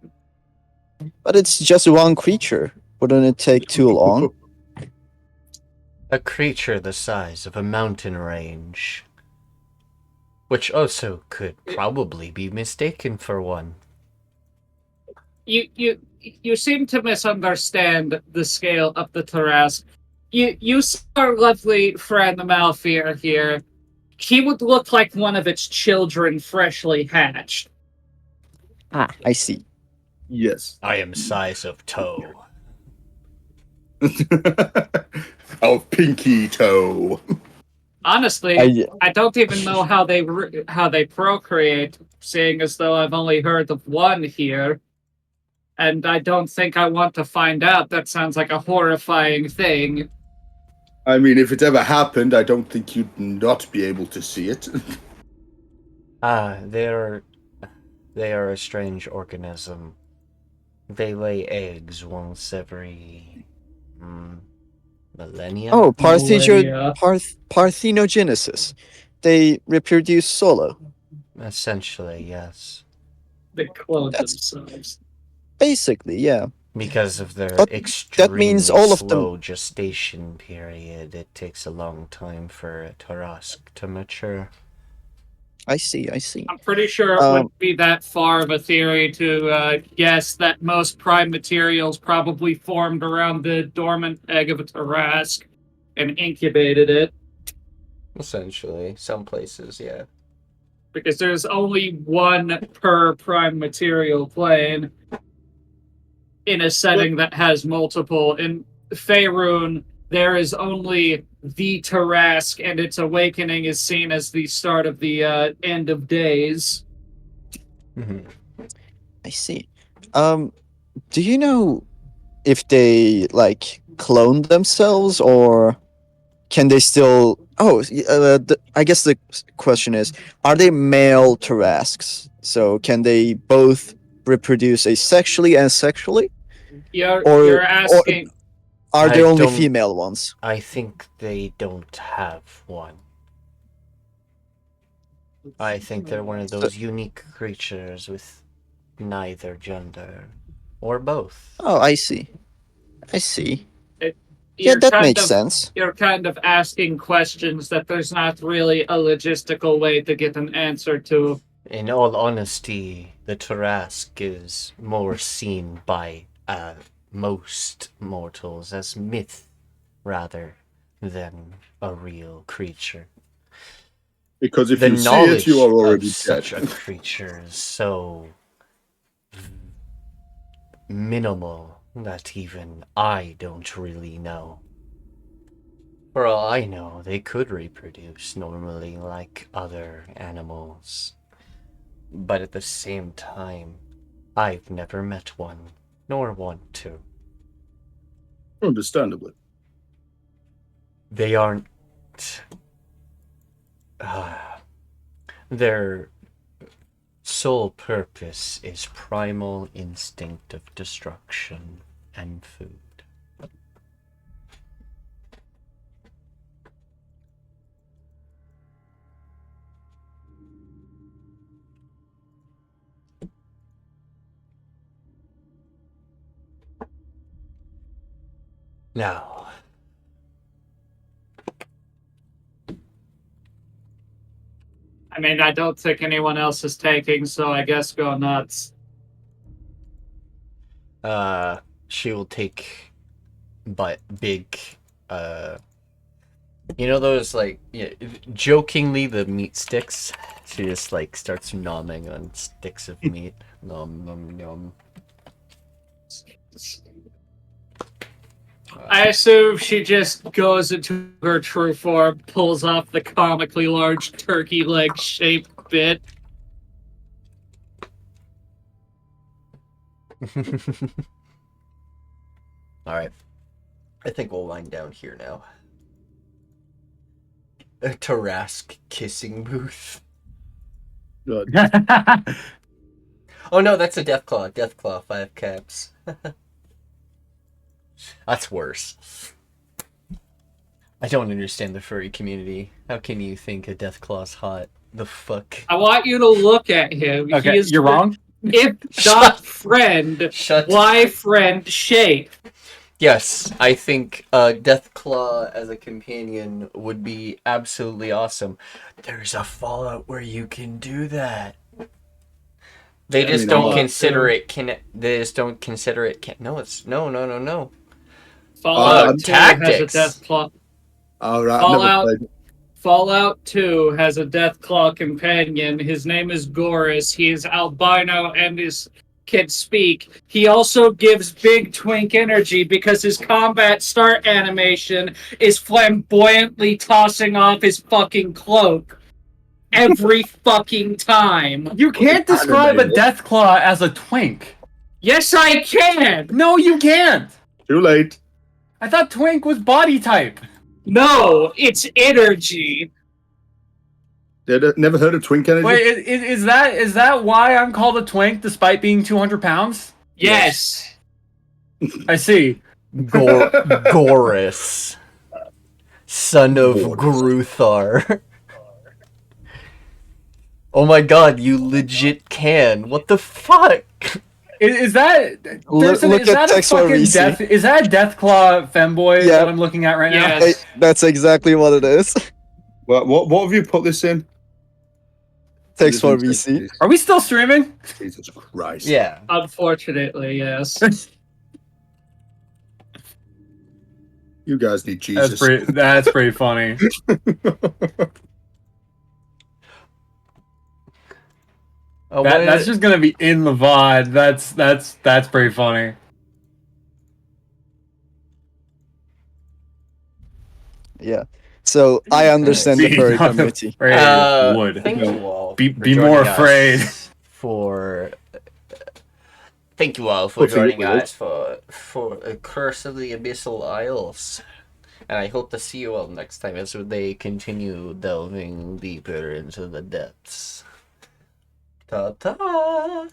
But it's just one creature. Wouldn't it take too long? A creature the size of a mountain range. Which also could probably be mistaken for one. You seem to misunderstand the scale of the Tarrasque. You saw our lovely friend Malfear here. He would look like one of its children freshly hatched. Ah, I see. Yes. I am size of toe. Of pinky toe. Honestly, I don't even know how they procreate, seeing as though I've only heard of one here. And I don't think I want to find out. That sounds like a horrifying thing. I mean, if it ever happened, I don't think you'd not be able to see it. They are a strange organism. They lay eggs once every millennia. Oh, Millennia. parthenogenesis. They reproduce solo. Essentially, yes. They clone That's- themselves. Basically, yeah. Because of their But extremely means all of them- slow gestation period, it takes a long time for a Tarrasque to mature. I see. I'm pretty sure it wouldn't be that far of a theory to guess that most prime materials probably formed around the dormant egg of a Tarrasque and incubated it, Essentially, some places, yeah. because there's only one per prime material plane in a setting that has multiple. In Faerun, there is only the Tarrasque, and its awakening is seen as the start of the end of days. Mm-hmm. I see. Do you know if they clone themselves, or can they still? Oh, I guess the question is: are they male Tarrasques? So can they both reproduce asexually and sexually? You're asking. Are there I only don't- female ones? I think they don't have one. I think they're one of those unique creatures with neither gender. Or both. Oh, I see. Yeah, You're that kind makes of- sense. You're kind of asking questions that there's not really a logistical way to get an answer to. In all honesty, the Tarrasque is more seen by most mortals as myth, rather than a real creature. Because if The you see knowledge it, you are already of such dead. a creature is so minimal that even I don't really know. For all I know, they could reproduce normally like other animals. But at the same time, I've never met one, nor want to. Understandably. They aren't... their sole purpose is primal instinct of destruction and food. Now, I mean, I don't think anyone else is taking, so I guess go nuts. she will take, but big, you know those, like, yeah, jokingly, the meat sticks? She just, like, starts nomming on sticks of meat. Nom, nom, nom. I assume she just goes into her true form, pulls off the comically large turkey leg shaped bit. Alright. I think we'll wind down here now. A Tarask kissing booth. Good. Oh no, that's a Deathclaw. Deathclaw, 5 caps. That's worse. I don't understand the furry community. How can you think a Deathclaw's hot? The fuck? I want you to look at him. Okay, He is you're wrong. If Shut- not friend, Shut. why friend shape? Yes, I think Deathclaw as a companion would be absolutely awesome. There's a Fallout where you can do that. They I just mean, don't Fallout consider it. They just don't consider it. No, it's no. Fallout 2 has a tactics. Deathclaw. Alright, Fallout- never played. Fallout 2 has a Deathclaw companion. His name is Goris. He is albino and can speak. He also gives big twink energy because his combat start animation is flamboyantly tossing off his fucking cloak every fucking time. You can't describe a Deathclaw as a twink. Yes, I can. No, you can't. Too late. I thought twink was body type. No, it's energy. Never heard of twink energy? Wait, is that why I'm called a twink despite being 200 pounds? Yes. I see. Goris, son of Gruthar. Oh my god, you legit can. What the fuck? Is that Look Dursun, is at that a text fucking VC. death? Is that a Deathclaw femboy Yeah. that I'm looking at right now? Yes. Hey, that's exactly what it is. What have you put this in? Text for VC. Are we still streaming? Jesus Christ. Yeah. Unfortunately, yes. You guys need Jesus. That's pretty funny. Oh, That's just gonna be in the VOD. That's pretty funny. Yeah. So I understand the furry community. Would. Thank you all. Be for more joining us afraid. Thank you all for Hopefully joining it will. us for a Curse of the Abyssal Isles. And I hope to see you all next time as they continue delving deeper into the depths. Ta-ta!